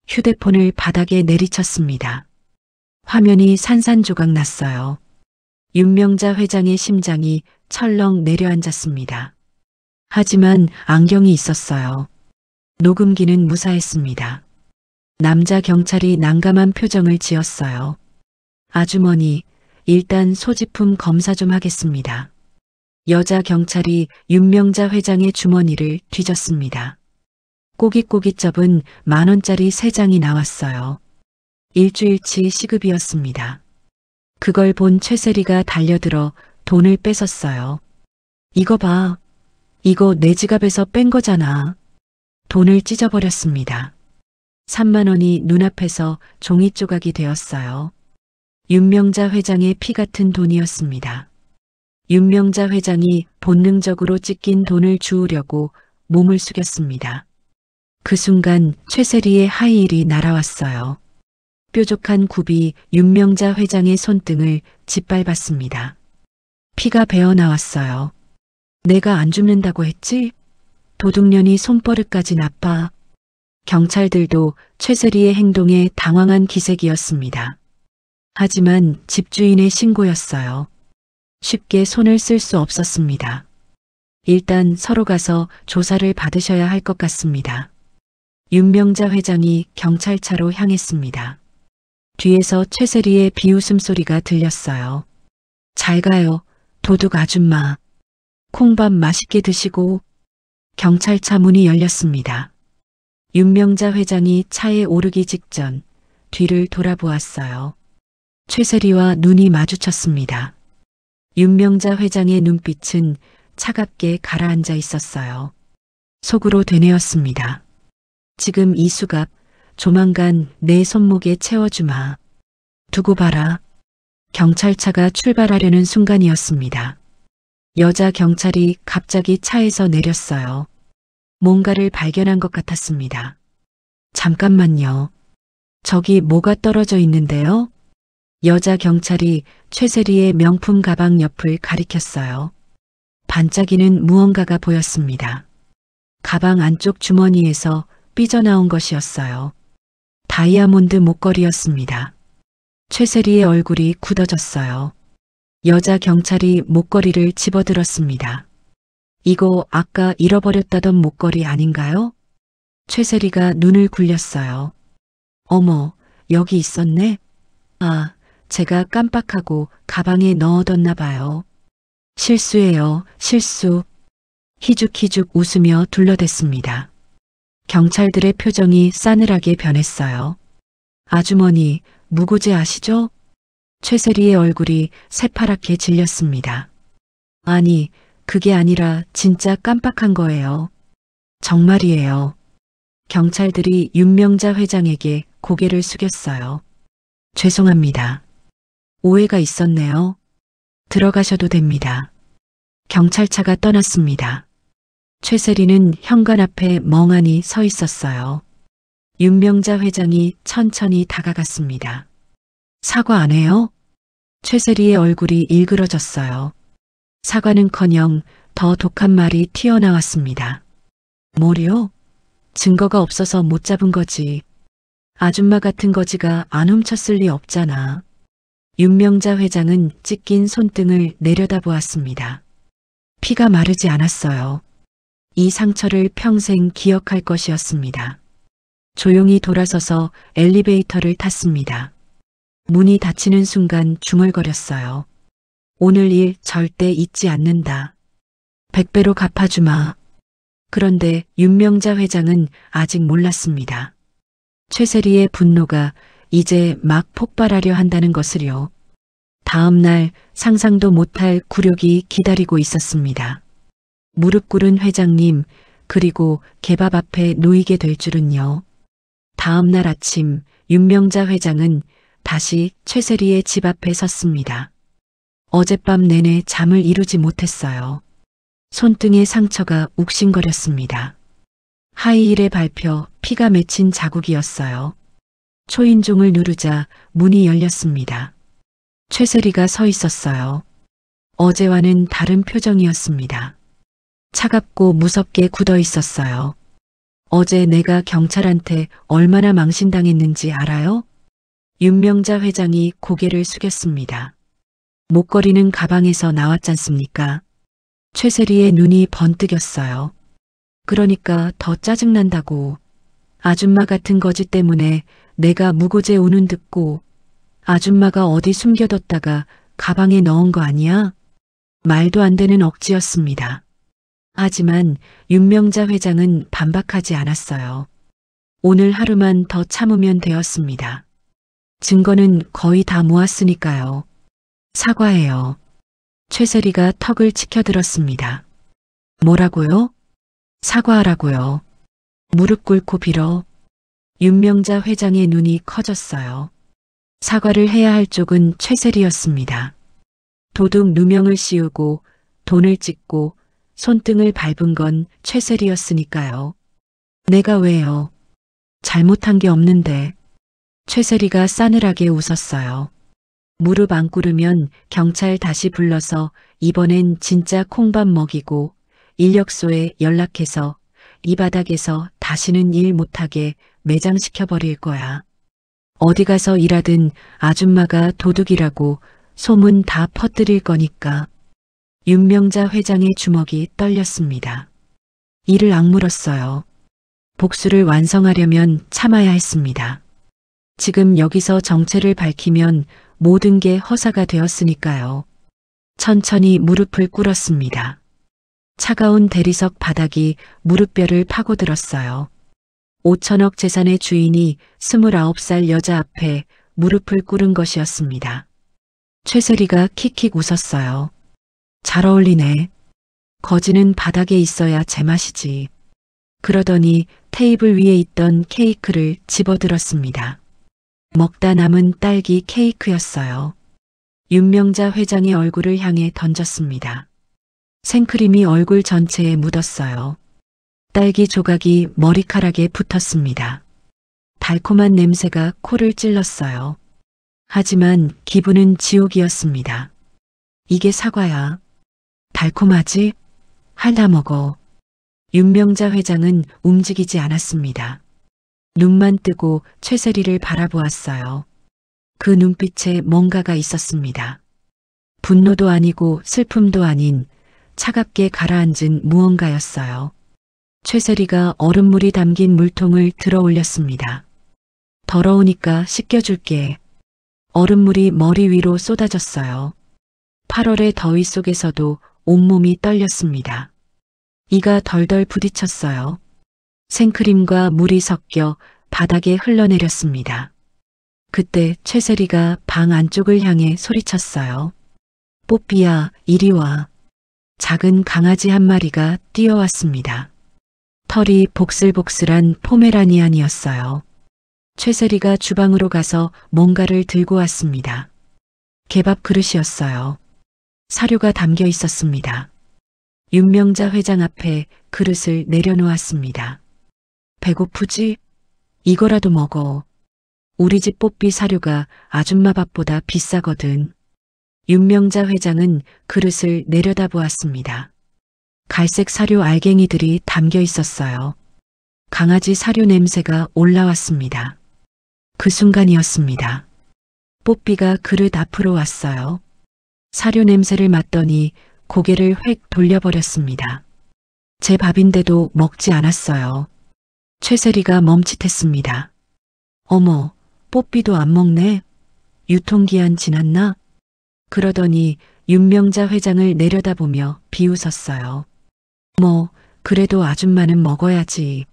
Speaker 2: 휴대폰을 바닥에 내리쳤습니다. 화면이 산산조각 났어요. 윤명자 회장의 심장이 철렁 내려앉았습니다. 하지만 안경이 있었어요. 녹음기는 무사했습니다. 남자 경찰이 난감한 표정을 지었어요. 아주머니, 일단 소지품 검사 좀 하겠습니다. 여자 경찰이 윤명자 회장의 주머니를 뒤졌습니다. 꼬깃꼬깃 접은 10,000원짜리 3장이 나왔어요. 일주일치 시급이었습니다. 그걸 본 최세리가 달려들어 돈을 뺏었어요. 이거 봐. 이거 내 지갑에서 뺀 거잖아. 돈을 찢어버렸습니다. 3만 원이 눈앞에서 종이 조각이 되었어요. 윤명자 회장의 피 같은 돈이었습니다. 윤명자 회장이 본능적으로 찢긴 돈을 주우려고 몸을 숙였습니다. 그 순간 최세리의 하이힐이 날아왔어요. 뾰족한 굽이 윤명자 회장의 손등을 짓밟았습니다. 피가 배어나왔어요. 내가 안 죽는다고 했지? 도둑년이 손버릇까지 나빠. 경찰들도 최세리의 행동에 당황한 기색이었습니다. 하지만 집주인의 신고였어요. 쉽게 손을 쓸 수 없었습니다. 일단 서로 가서 조사를 받으셔야 할 것 같습니다. 윤명자 회장이 경찰차로 향했습니다. 뒤에서 최세리의 비웃음 소리가 들렸어요. 잘 가요, 도둑 아줌마. 콩밥 맛있게 드시고. 경찰차 문이 열렸습니다. 윤명자 회장이 차에 오르기 직전 뒤를 돌아보았어요. 최세리와 눈이 마주쳤습니다. 윤명자 회장의 눈빛은 차갑게 가라앉아 있었어요. 속으로 되뇌었습니다. 지금 이 수갑 조만간 내 손목에 채워주마. 두고 봐라. 경찰차가 출발하려는 순간이었습니다. 여자 경찰이 갑자기 차에서 내렸어요. 뭔가를 발견한 것 같았습니다. 잠깐만요. 저기 뭐가 떨어져 있는데요? 여자 경찰이 최세리의 명품 가방 옆을 가리켰어요. 반짝이는 무언가가 보였습니다. 가방 안쪽 주머니에서 삐져나온 것이었어요. 다이아몬드 목걸이였습니다. 최세리의 얼굴이 굳어졌어요. 여자 경찰이 목걸이를 집어들었습니다. 이거 아까 잃어버렸다던 목걸이 아닌가요? 최세리가 눈을 굴렸어요. 어머, 여기 있었네? 아, 제가 깜빡하고 가방에 넣어뒀나 봐요. 실수예요, 실수. 희죽희죽 웃으며 둘러댔습니다. 경찰들의 표정이 싸늘하게 변했어요. 아주머니, 무고죄 아시죠? 최세리의 얼굴이 새파랗게 질렸습니다. 아니, 그게 아니라 진짜 깜빡한 거예요. 정말이에요. 경찰들이 윤명자 회장에게 고개를 숙였어요. 죄송합니다. 오해가 있었네요. 들어가셔도 됩니다. 경찰차가 떠났습니다. 최세리는 현관 앞에 멍하니 서 있었어요. 윤명자 회장이 천천히 다가갔습니다. 사과 안 해요? 최세리의 얼굴이 일그러졌어요. 사과는커녕 더 독한 말이 튀어나왔습니다. 뭐요? 증거가 없어서 못 잡은 거지. 아줌마 같은 거지가 안 훔쳤을 리 없잖아. 윤명자 회장은 찢긴 손등을 내려다보았습니다. 피가 마르지 않았어요. 이 상처를 평생 기억할 것이었습니다. 조용히 돌아서서 엘리베이터를 탔습니다. 문이 닫히는 순간 중얼거렸어요. 오늘 일 절대 잊지 않는다. 100배로 갚아주마. 그런데 윤명자 회장은 아직 몰랐습니다. 최세리의 분노가 이제 막 폭발하려 한다는 것을요. 다음 날 상상도 못할 굴욕이 기다리고 있었습니다. 무릎 꿇은 회장님, 그리고 개밥 앞에 놓이게 될 줄은요. 다음 날 아침 윤명자 회장은 다시 최세리의 집 앞에 섰습니다. 어젯밤 내내 잠을 이루지 못했어요. 손등에 상처가 욱신거렸습니다. 하이힐에 밟혀 피가 맺힌 자국이었어요. 초인종을 누르자 문이 열렸습니다. 최세리가 서 있었어요. 어제와는 다른 표정이었습니다. 차갑고 무섭게 굳어 있었어요. 어제 내가 경찰한테 얼마나 망신당했는지 알아요? 윤명자 회장이 고개를 숙였습니다. 목걸이는 가방에서 나왔잖습니까? 최세리의 눈이 번뜩였어요. 그러니까 더 짜증난다고. 아줌마 같은 거지 때문에 내가 무고죄 우는 듣고 아줌마가 어디 숨겨뒀다가 가방에 넣은 거 아니야? 말도 안 되는 억지였습니다. 하지만 윤명자 회장은 반박하지 않았어요. 오늘 하루만 더 참으면 되었습니다. 증거는 거의 다 모았으니까요. 사과해요. 최세리가 턱을 치켜들었습니다. 뭐라고요? 사과하라고요. 무릎 꿇고 빌어. 윤명자 회장의 눈이 커졌어요. 사과를 해야 할 쪽은 최세리였습니다. 도둑 누명을 씌우고 돈을 찍고 손등을 밟은 건 최세리였으니까요. 내가 왜요? 잘못한 게 없는데. 최세리가 싸늘하게 웃었어요. 무릎 안 꿇으면 경찰 다시 불러서 이번엔 진짜 콩밥 먹이고 인력소에 연락해서 이 바닥에서 다시는 일 못하게 매장시켜버릴 거야. 어디 가서 일하든 아줌마가 도둑이라고 소문 다 퍼뜨릴 거니까. 윤명자 회장의 주먹이 떨렸습니다. 이를 악물었어요. 복수를 완성하려면 참아야 했습니다. 지금 여기서 정체를 밝히면 모든 게 허사가 되었으니까요. 천천히 무릎을 꿇었습니다. 차가운 대리석 바닥이 무릎뼈를 파고들었어요. 5천억 재산의 주인이 29살 여자 앞에 무릎을 꿇은 것이었습니다. 최세리가 킥킥 웃었어요. 잘 어울리네. 거지는 바닥에 있어야 제맛이지. 그러더니 테이블 위에 있던 케이크를 집어들었습니다. 먹다 남은 딸기 케이크였어요. 윤명자 회장의 얼굴을 향해 던졌습니다. 생크림이 얼굴 전체에 묻었어요. 딸기 조각이 머리카락에 붙었습니다. 달콤한 냄새가 코를 찔렀어요. 하지만 기분은 지옥이었습니다. 이게 사과야. 달콤하지? 핥아 먹어. 윤명자 회장은 움직이지 않았습니다. 눈만 뜨고 최세리를 바라보았어요. 그 눈빛에 뭔가가 있었습니다. 분노도 아니고 슬픔도 아닌 차갑게 가라앉은 무언가였어요. 최세리가 얼음물이 담긴 물통을 들어 올렸습니다. 더러우니까 씻겨줄게. 얼음물이 머리 위로 쏟아졌어요. 8월의 더위 속에서도 온몸이 떨렸습니다. 이가 덜덜 부딪혔어요. 생크림과 물이 섞여 바닥에 흘러내렸습니다. 그때 최세리가 방 안쪽을 향해 소리쳤어요. 뽀삐야, 이리 와. 작은 강아지 한 마리가 뛰어왔습니다. 털이 복슬복슬한 포메라니안이었어요. 최세리가 주방으로 가서 뭔가를 들고 왔습니다. 개밥 그릇이었어요. 사료가 담겨 있었습니다. 윤명자 회장 앞에 그릇을 내려놓았습니다. 배고프지? 이거라도 먹어. 우리 집 뽀삐 사료가 아줌마 밥보다 비싸거든. 윤명자 회장은 그릇을 내려다보았습니다. 갈색 사료 알갱이들이 담겨 있었어요. 강아지 사료 냄새가 올라왔습니다. 그 순간이었습니다. 뽀삐가 그릇 앞으로 왔어요. 사료 냄새를 맡더니 고개를 획 돌려버렸습니다. 제 밥인데도 먹지 않았어요. 최세리가 멈칫했습니다. 어머, 뽀삐도 안 먹네. 유통기한 지났나? 그러더니 윤명자 회장을 내려다보며 비웃었어요. 뭐, 그래도 아줌마는 먹어야지.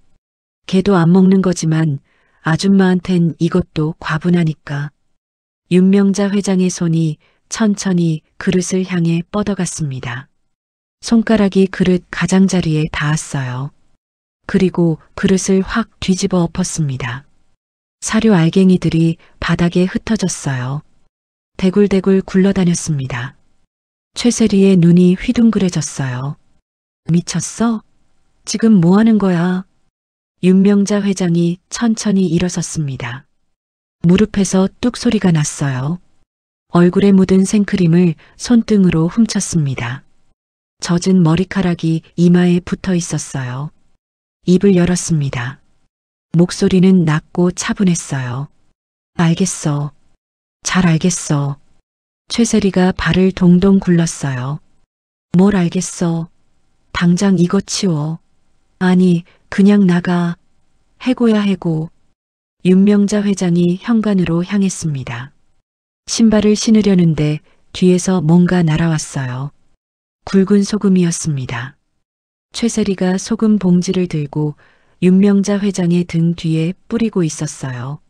Speaker 2: 걔도 안 먹는 거지만 아줌마한텐 이것도 과분하니까. 윤명자 회장의 손이 천천히 그릇을 향해 뻗어갔습니다. 손가락이 그릇 가장자리에 닿았어요. 그리고 그릇을 확 뒤집어 엎었습니다. 사료 알갱이들이 바닥에 흩어졌어요. 대굴대굴 굴러다녔습니다. 최세리의 눈이 휘둥그레졌어요. 미쳤어? 지금 뭐 하는 거야? 윤명자 회장이 천천히 일어섰습니다. 무릎에서 뚝 소리가 났어요. 얼굴에 묻은 생크림을 손등으로 훔쳤습니다. 젖은 머리카락이 이마에 붙어 있었어요. 입을 열었습니다. 목소리는 낮고 차분했어요. 알겠어. 잘 알겠어. 최세리가 발을 동동 굴렀어요. 뭘 알겠어. 당장 이거 치워. 아니, 그냥 나가. 해고야 해고. 윤명자 회장이 현관으로 향했습니다. 신발을 신으려는데 뒤에서 뭔가 날아왔어요. 굵은 소금이었습니다. 최세리가 소금 봉지를 들고 윤명자 회장의 등 뒤에 뿌리고 있었어요.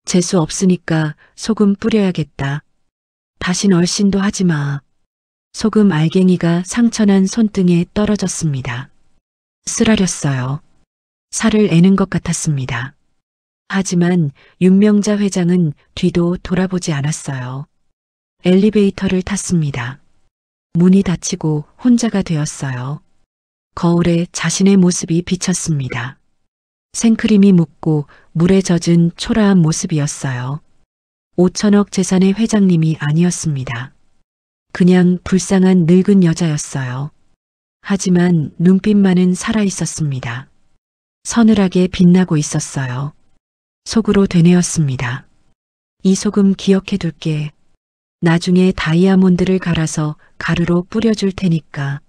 Speaker 2: 재수 없으니까 소금 뿌려야겠다. 다신 얼씬도 하지 마. 소금 알갱이가 상처난 손등에 떨어졌습니다. 쓰라렸어요. 살을 애는 것 같았습니다. 하지만 윤명자 회장은 뒤도 돌아보지 않았어요. 엘리베이터를 탔습니다. 문이 닫히고 혼자가 되었어요. 거울에 자신의 모습이 비쳤습니다. 생크림이 묻고 물에 젖은 초라한 모습이었어요. 5천억 재산의 회장님이 아니었습니다. 그냥 불쌍한 늙은 여자였어요. 하지만 눈빛만은 살아있었습니다. 서늘하게 빛나고 있었어요. 속으로 되뇌었습니다. 이 소금 기억해둘게. 나중에 다이아몬드를 갈아서 가루로 뿌려줄 테니까.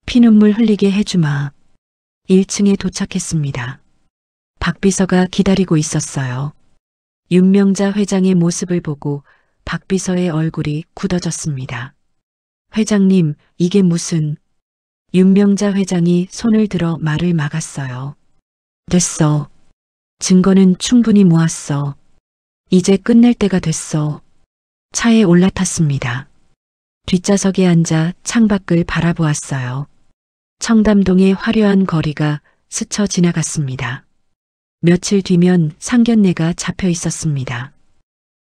Speaker 2: 피눈물 흘리게 해주마. 1층에 도착했습니다. 박 비서가 기다리고 있었어요. 윤명자 회장의 모습을 보고 박 비서의 얼굴이 굳어졌습니다. 회장님, 이게 무슨... 윤명자 회장이 손을 들어 말을 막았어요. 됐어. 증거는 충분히 모았어. 이제 끝낼 때가 됐어. 차에 올라탔습니다. 뒷좌석에 앉아 창밖을 바라보았어요. 청담동의 화려한 거리가 스쳐 지나갔습니다. 며칠 뒤면 상견례가 잡혀 있었습니다.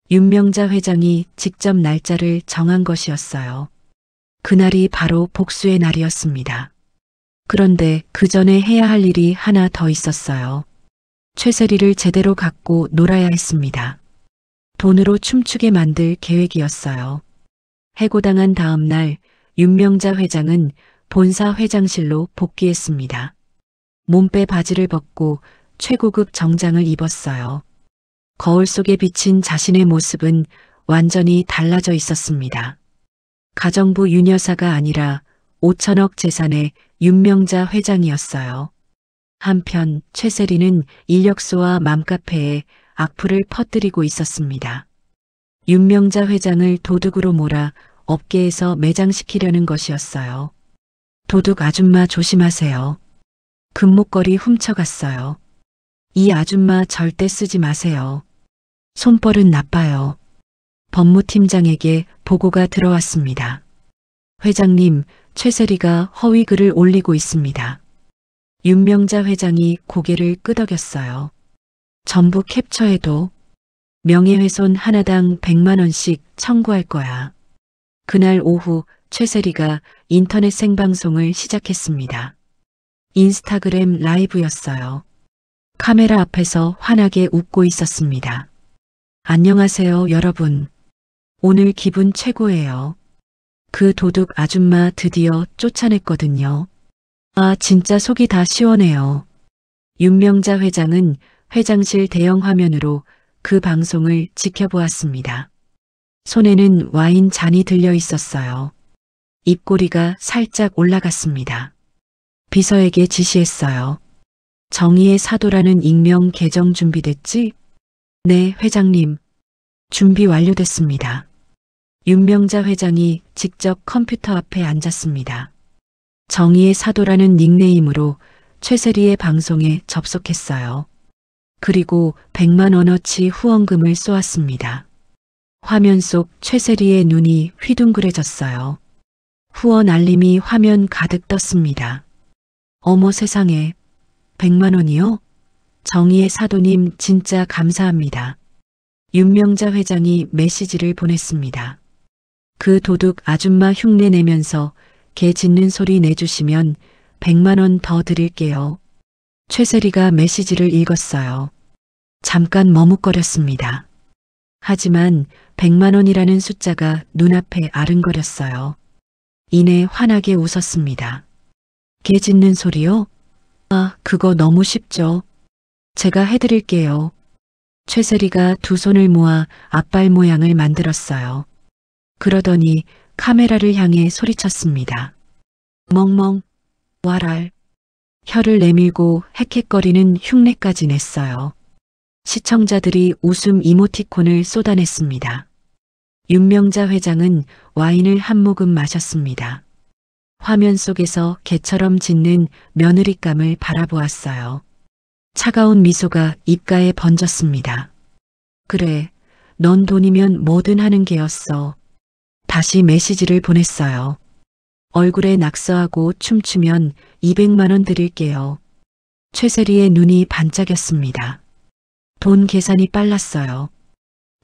Speaker 2: 윤명자 회장이 직접 날짜를 정한 것이었어요. 그날이 바로 복수의 날이었습니다. 그런데 그 전에 해야 할 일이 하나 더 있었어요. 최세리를 제대로 갖고 놀아야 했습니다. 돈으로 춤추게 만들 계획이었어요. 해고당한 다음 날 윤명자 회장은 본사 회장실로 복귀했습니다. 몸빼 바지를 벗고 최고급 정장을 입었어요. 거울 속에 비친 자신의 모습은 완전히 달라져 있었습니다. 가정부 윤여사가 아니라 5천억 재산의 윤명자 회장이었어요. 한편 최세리는 인력소와 맘카페에 악플을 퍼뜨리고 있었습니다. 윤명자 회장을 도둑으로 몰아 업계에서 매장시키려는 것이었어요. 도둑 아줌마 조심하세요. 금목걸이 훔쳐갔어요. 이 아줌마 절대 쓰지 마세요. 손벌은 나빠요. 법무팀장에게 보고가 들어왔습니다. 회장님, 최세리가 허위 글을 올리고 있습니다. 윤명자 회장이 고개를 끄덕였어요. 전부 캡처해도 명예훼손 하나당 100만 원씩 청구할 거야. 그날 오후 최세리가 인터넷 생방송을 시작했습니다. 인스타그램 라이브였어요. 카메라 앞에서 환하게 웃고 있었습니다. 안녕하세요, 여러분. 오늘 기분 최고예요. 그 도둑 아줌마 드디어 쫓아냈거든요. 아, 진짜 속이 다 시원해요. 윤명자 회장은 회장실 대형 화면으로 그 방송을 지켜보았습니다. 손에는 와인 잔이 들려 있었어요. 입꼬리가 살짝 올라갔습니다. 비서에게 지시했어요. 정의의 사도라는 익명 계정 준비됐지? 네, 회장님. 준비 완료됐습니다. 윤명자 회장이 직접 컴퓨터 앞에 앉았습니다. 정의의 사도라는 닉네임으로 최세리의 방송에 접속했어요. 그리고 100만 원어치 후원금을 쏘았습니다. 화면 속 최세리의 눈이 휘둥그레졌어요. 후원 알림이 화면 가득 떴습니다. 어머 세상에, 100만 원이요? 정의의 사도님 진짜 감사합니다. 윤명자 회장이 메시지를 보냈습니다. 그 도둑 아줌마 흉내 내면서 개 짖는 소리 내주시면 100만 원 더 드릴게요. 최세리가 메시지를 읽었어요. 잠깐 머뭇거렸습니다. 하지만 100만 원이라는 숫자가 눈앞에 아른거렸어요. 이내 환하게 웃었습니다. 개 짖는 소리요? 아, 그거 너무 쉽죠. 제가 해드릴게요. 최세리가 두 손을 모아 앞발 모양을 만들었어요. 그러더니 카메라를 향해 소리쳤습니다. 멍멍, 와랄. 혀를 내밀고 헥헥거리는 흉내까지 냈어요. 시청자들이 웃음 이모티콘을 쏟아냈습니다. 윤명자 회장은 와인을 한 모금 마셨습니다. 화면 속에서 개처럼 짖는 며느리감을 바라보았어요. 차가운 미소가 입가에 번졌습니다. 그래, 넌 돈이면 뭐든 하는 개였어. 다시 메시지를 보냈어요. 얼굴에 낙서하고 춤추면 200만 원 드릴게요. 최세리의 눈이 반짝였습니다. 돈 계산이 빨랐어요.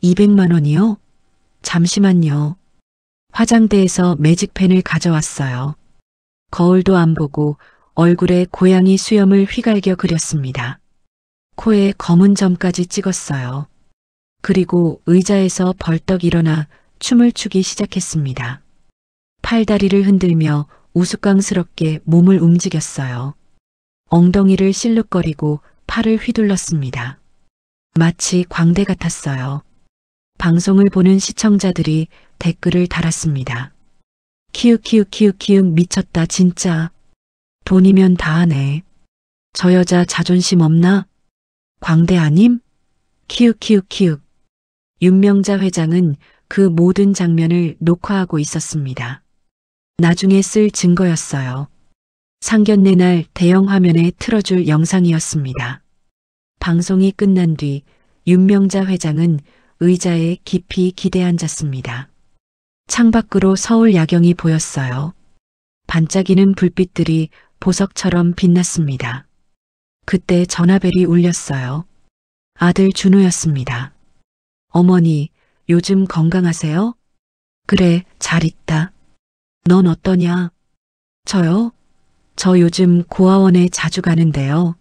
Speaker 2: 200만 원이요? 잠시만요. 화장대에서 매직펜을 가져왔어요. 거울도 안 보고 얼굴에 고양이 수염을 휘갈겨 그렸습니다. 코에 검은 점까지 찍었어요. 그리고 의자에서 벌떡 일어나 춤을 추기 시작했습니다. 팔다리를 흔들며 우스꽝스럽게 몸을 움직였어요. 엉덩이를 실룩거리고 팔을 휘둘렀습니다. 마치 광대 같았어요. 방송을 보는 시청자들이 댓글을 달았습니다. 키읔 미쳤다 진짜. 돈이면 다 하네. 저 여자 자존심 없나? 광대 아님? 키읔. 윤명자 회장은 그 모든 장면을 녹화하고 있었습니다. 나중에 쓸 증거였어요. 상견례 날 대형 화면에 틀어줄 영상이었습니다. 방송이 끝난 뒤 윤명자 회장은 의자에 깊이 기대앉았습니다. 창밖으로 서울 야경이 보였어요. 반짝이는 불빛들이 보석처럼 빛났습니다. 그때 전화벨이 울렸어요. 아들 준호였습니다. 어머니, 요즘 건강하세요? 그래, 잘 있다. 넌 어떠냐? 저요? 저 요즘 고아원에 자주 가는데요.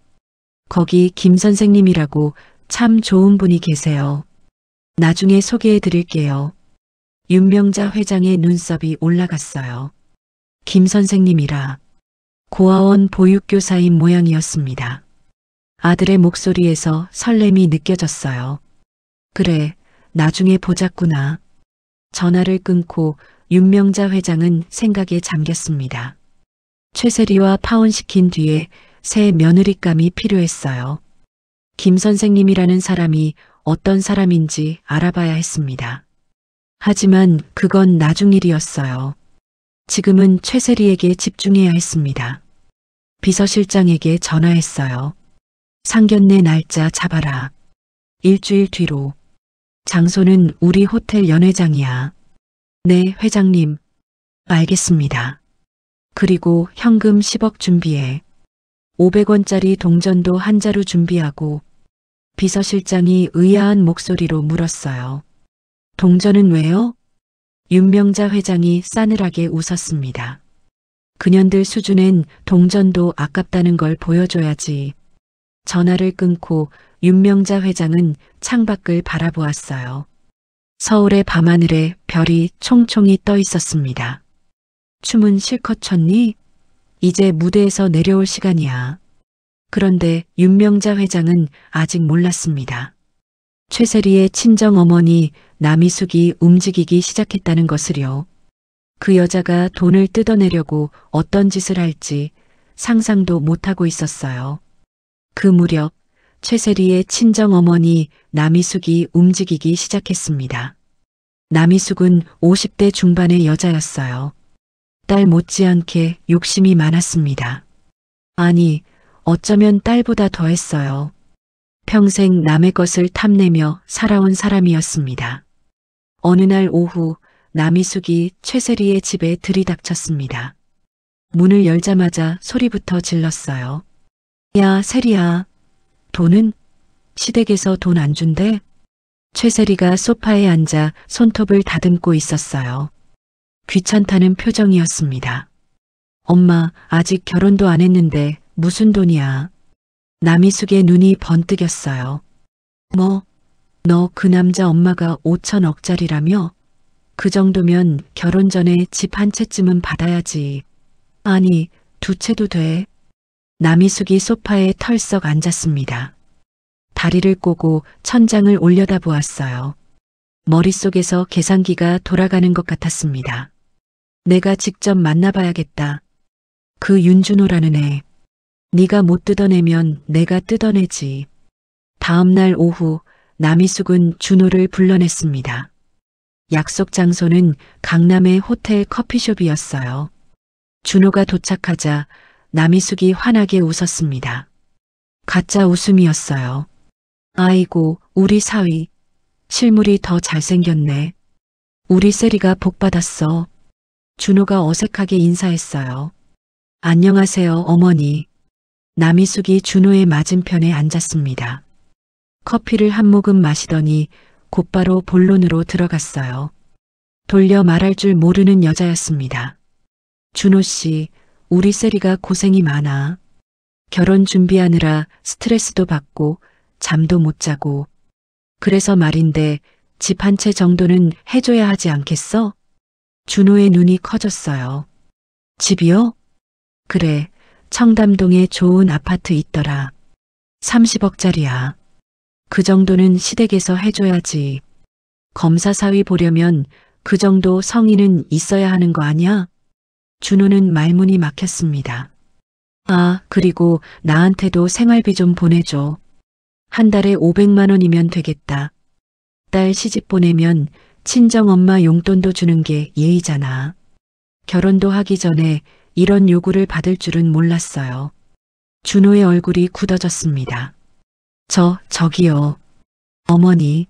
Speaker 2: 거기 김 선생님이라고 참 좋은 분이 계세요. 나중에 소개해 드릴게요. 윤명자 회장의 눈썹이 올라갔어요. 김 선생님이라. 고아원 보육교사인 모양이었습니다. 아들의 목소리에서 설렘이 느껴졌어요. 그래, 나중에 보자꾸나. 전화를 끊고 윤명자 회장은 생각에 잠겼습니다. 최세리와 파혼시킨 뒤에 새 며느리감이 필요했어요. 김 선생님이라는 사람이 어떤 사람인지 알아봐야 했습니다. 하지만 그건 나중 일이었어요. 지금은 최세리에게 집중해야 했습니다. 비서실장에게 전화했어요. 상견례 날짜 잡아라. 일주일 뒤로. 장소는 우리 호텔 연회장이야. 네, 회장님. 알겠습니다. 그리고 현금 10억 준비해. 500원짜리 동전도 한 자루 준비하고. 비서실장이 의아한 목소리로 물었어요. 동전은 왜요? 윤명자 회장이 싸늘하게 웃었습니다. 그년들 수준엔 동전도 아깝다는 걸 보여줘야지. 전화를 끊고 윤명자 회장은 창밖을 바라보았어요. 서울의 밤하늘에 별이 총총히 떠 있었습니다. 춤은 실컷 췄니? 이제 무대에서 내려올 시간이야. 그런데 윤명자 회장은 아직 몰랐습니다. 최세리의 친정어머니 남희숙이 움직이기 시작했다는 것을요. 그 여자가 돈을 뜯어내려고 어떤 짓을 할지 상상도 못하고 있었어요. 그 무렵 최세리의 친정어머니 남희숙이 움직이기 시작했습니다. 남희숙은 50대 중반의 여자였어요. 딸 못지않게 욕심이 많았습니다. 아니, 어쩌면 딸보다 더했어요. 평생 남의 것을 탐내며 살아온 사람이었습니다. 어느 날 오후 남희숙이 최세리의 집에 들이닥쳤습니다. 문을 열자마자 소리부터 질렀어요. 야, 세리야. 돈은? 시댁에서 돈 안 준대? 최세리가 소파에 앉아 손톱을 다듬고 있었어요. 귀찮다는 표정이었습니다. 엄마, 아직 결혼도 안 했는데 무슨 돈이야? 남희숙의 눈이 번뜩였어요. 뭐? 너 그 남자 엄마가 5천억짜리라며? 그 정도면 결혼 전에 집 한 채쯤은 받아야지. 아니, 두 채도 돼. 남희숙이 소파에 털썩 앉았습니다. 다리를 꼬고 천장을 올려다보았어요. 머릿속에서 계산기가 돌아가는 것 같았습니다. 내가 직접 만나봐야겠다. 그 윤준호라는 애. 네가 못 뜯어내면 내가 뜯어내지. 다음 날 오후 남희숙은 준호를 불러냈습니다. 약속 장소는 강남의 호텔 커피숍이었어요. 준호가 도착하자 남희숙이 환하게 웃었습니다. 가짜 웃음이었어요. 아이고, 우리 사위. 실물이 더 잘생겼네. 우리 세리가 복 받았어. 준호가 어색하게 인사했어요. 안녕하세요, 어머니. 남희숙이 준호의 맞은편에 앉았습니다. 커피를 한 모금 마시더니 곧바로 본론으로 들어갔어요. 돌려 말할 줄 모르는 여자였습니다. 준호 씨, 우리 세리가 고생이 많아. 결혼 준비하느라 스트레스도 받고 잠도 못 자고. 그래서 말인데 집 한 채 정도는 해줘야 하지 않겠어? 준호의 눈이 커졌어요. 집이요? 그래, 청담동에 좋은 아파트 있더라. 30억짜리야. 그 정도는 시댁에서 해줘야지. 검사 사위 보려면 그 정도 성의는 있어야 하는 거 아니야? 준호는 말문이 막혔습니다. 아, 그리고 나한테도 생활비 좀 보내줘. 한 달에 500만 원이면 되겠다. 딸 시집 보내면 친정엄마 용돈도 주는 게 예의잖아. 결혼도 하기 전에 이런 요구를 받을 줄은 몰랐어요. 준호의 얼굴이 굳어졌습니다. 저기요. 어머니.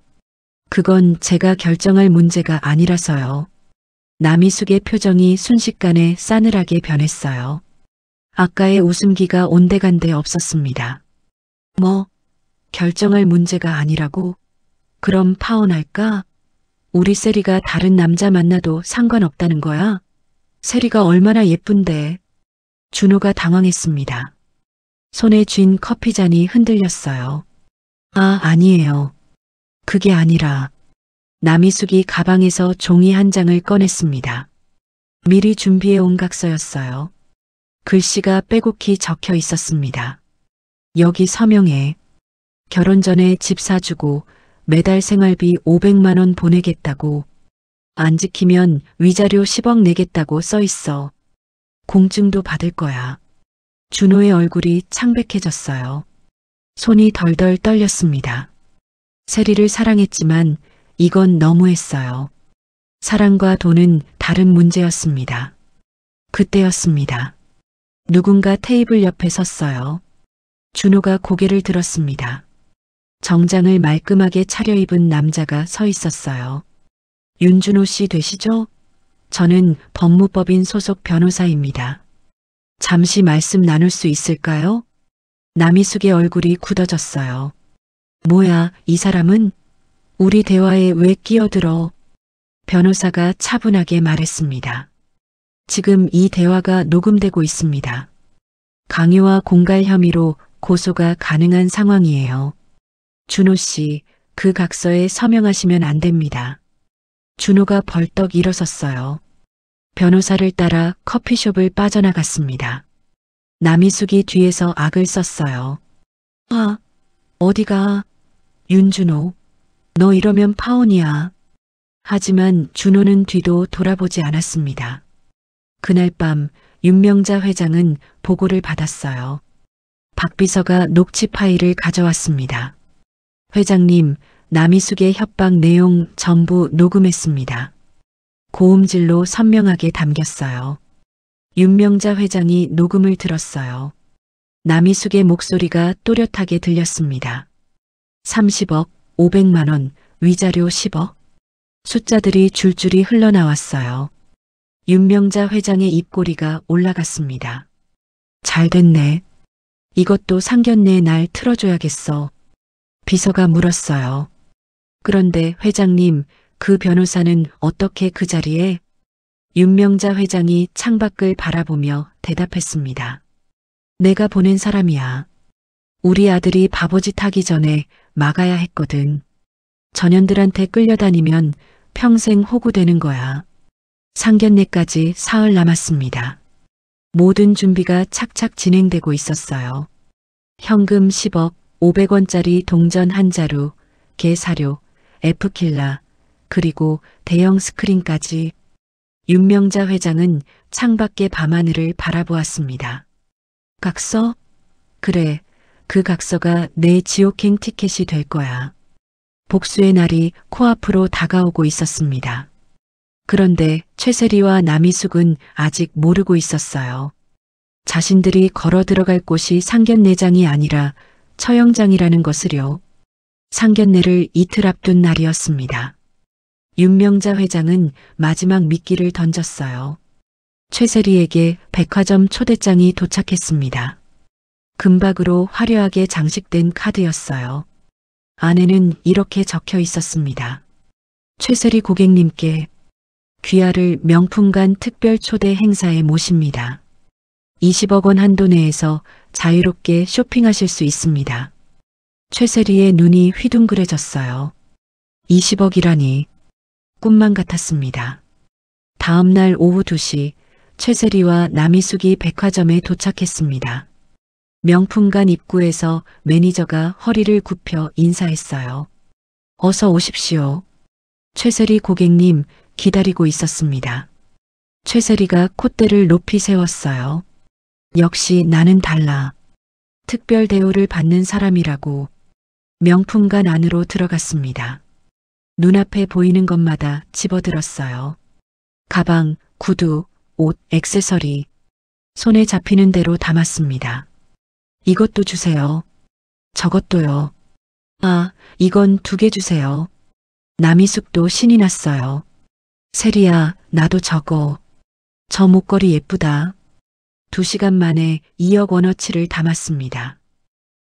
Speaker 2: 그건 제가 결정할 문제가 아니라서요. 남희숙의 표정이 순식간에 싸늘하게 변했어요. 아까의 웃음기가 온데간데 없었습니다. 뭐, 결정할 문제가 아니라고? 그럼 파혼할까? 우리 세리가 다른 남자 만나도 상관없다는 거야? 세리가 얼마나 예쁜데. 준호가 당황했습니다. 손에 쥔 커피잔이 흔들렸어요. 아, 아니에요. 그게 아니라. 남희숙이 가방에서 종이 한 장을 꺼냈습니다. 미리 준비해 온 각서였어요. 글씨가 빼곡히 적혀 있었습니다. 여기 서명해. 결혼 전에 집 사주고 매달 생활비 500만 원 보내겠다고. 안 지키면 위자료 10억 내겠다고 써 있어. 공증도 받을 거야. 준호의 얼굴이 창백해졌어요. 손이 덜덜 떨렸습니다. 세리를 사랑했지만 이건 너무했어요. 사랑과 돈은 다른 문제였습니다. 그때였습니다. 누군가 테이블 옆에 섰어요. 준호가 고개를 들었습니다. 정장을 말끔하게 차려입은 남자가 서 있었어요. 윤준호 씨 되시죠? 저는 법무법인 소속 변호사입니다. 잠시 말씀 나눌 수 있을까요? 남희숙의 얼굴이 굳어졌어요. 뭐야, 이 사람은? 우리 대화에 왜 끼어들어? 변호사가 차분하게 말했습니다. 지금 이 대화가 녹음되고 있습니다. 강요와 공갈 혐의로 고소가 가능한 상황이에요. 준호 씨, 그 각서에 서명하시면 안 됩니다. 준호가 벌떡 일어섰어요. 변호사를 따라 커피숍을 빠져나갔습니다. 남희숙이 뒤에서 악을 썼어요. 아, 어디가? 윤준호, 너 이러면 파혼이야. 하지만 준호는 뒤도 돌아보지 않았습니다. 그날 밤 윤명자 회장은 보고를 받았어요. 박 비서가 녹취 파일을 가져왔습니다. 회장님, 남희숙의 협박 내용 전부 녹음했습니다. 고음질로 선명하게 담겼어요. 윤명자 회장이 녹음을 들었어요. 남희숙의 목소리가 또렷하게 들렸습니다. 30억, 500만 원, 위자료 10억. 숫자들이 줄줄이 흘러나왔어요. 윤명자 회장의 입꼬리가 올라갔습니다. 잘 됐네. 이것도 상견례의 날 틀어줘야겠어. 비서가 물었어요. 그런데 회장님, 그 변호사는 어떻게 그 자리에? 윤명자 회장이 창밖을 바라보며 대답했습니다. 내가 보낸 사람이야. 우리 아들이 바보짓 하기 전에 막아야 했거든. 전현들한테 끌려다니면 평생 호구되는 거야. 상견례까지 사흘 남았습니다. 모든 준비가 착착 진행되고 있었어요. 현금 10억, 500원짜리 동전 한 자루, 개사료, F킬라, 그리고 대형 스크린까지. 윤명자 회장은 창밖의 밤하늘을 바라보았습니다. 각서? 그래, 그 각서가 내 지옥행 티켓이 될 거야. 복수의 날이 코앞으로 다가오고 있었습니다. 그런데 최세리와 남희숙은 아직 모르고 있었어요. 자신들이 걸어 들어갈 곳이 상견례장이 아니라 처형장이라는 것을요. 상견례를 이틀 앞둔 날이었습니다. 윤명자 회장은 마지막 미끼를 던졌어요. 최세리에게 백화점 초대장이 도착했습니다. 금박으로 화려하게 장식된 카드였어요. 안에는 이렇게 적혀 있었습니다. 최세리 고객님께 귀하를 명품관 특별 초대 행사에 모십니다. 20억 원 한도 내에서 자유롭게 쇼핑하실 수 있습니다. 최세리의 눈이 휘둥그레졌어요. 20억이라니 꿈만 같았습니다. 다음 날 오후 2시 최세리와 남희숙이 백화점에 도착했습니다. 명품관 입구에서 매니저가 허리를 굽혀 인사했어요. 어서 오십시오. 최세리 고객님 기다리고 있었습니다. 최세리가 콧대를 높이 세웠어요. 역시 나는 달라. 특별 대우를 받는 사람이라고. 명품관 안으로 들어갔습니다. 눈앞에 보이는 것마다 집어들었어요. 가방, 구두, 옷, 액세서리. 손에 잡히는 대로 담았습니다. 이것도 주세요. 저것도요. 아, 이건 2개 주세요. 남희숙도 신이 났어요. 세리야, 나도 저거. 저 목걸이 예쁘다. 2시간 만에 2억 원어치를 담았습니다.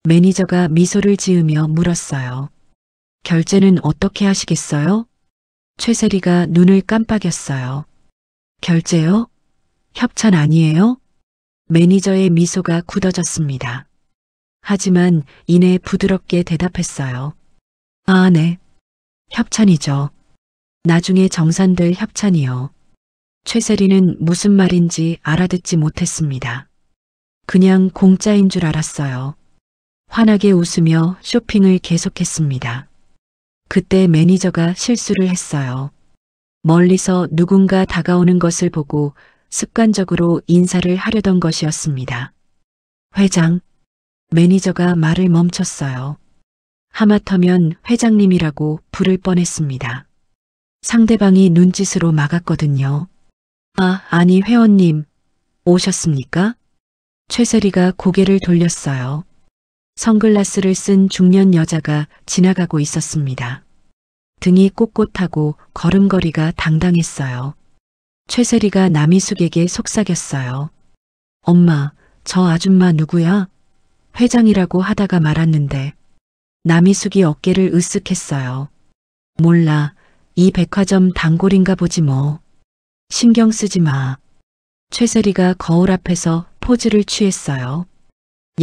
Speaker 2: 매니저가 미소를 지으며 물었어요. 결제는 어떻게 하시겠어요? 최세리가 눈을 깜빡였어요. 결제요? 협찬 아니에요? 매니저의 미소가 굳어졌습니다. 하지만 이내 부드럽게 대답했어요. 아, 네. 협찬이죠. 나중에 정산될 협찬이요. 최세리는 무슨 말인지 알아듣지 못했습니다. 그냥 공짜인 줄 알았어요. 환하게 웃으며 쇼핑을 계속했습니다. 그때 매니저가 실수를 했어요. 멀리서 누군가 다가오는 것을 보고 습관적으로 인사를 하려던 것이었습니다. 회장, 매니저가 말을 멈췄어요. 하마터면 회장님이라고 부를 뻔했습니다. 상대방이 눈짓으로 막았거든요. 아, 아니 회원님, 오셨습니까? 최세리가 고개를 돌렸어요. 선글라스를 쓴 중년 여자가 지나가고 있었습니다. 등이 꼿꼿하고 걸음걸이가 당당했어요. 최세리가 남희숙에게 속삭였어요. 엄마, 저 아줌마 누구야? 회장이라고 하다가 말았는데. 남희숙이 어깨를 으쓱했어요. 몰라, 이 백화점 단골인가 보지 뭐. 신경 쓰지 마. 최세리가 거울 앞에서 포즈를 취했어요.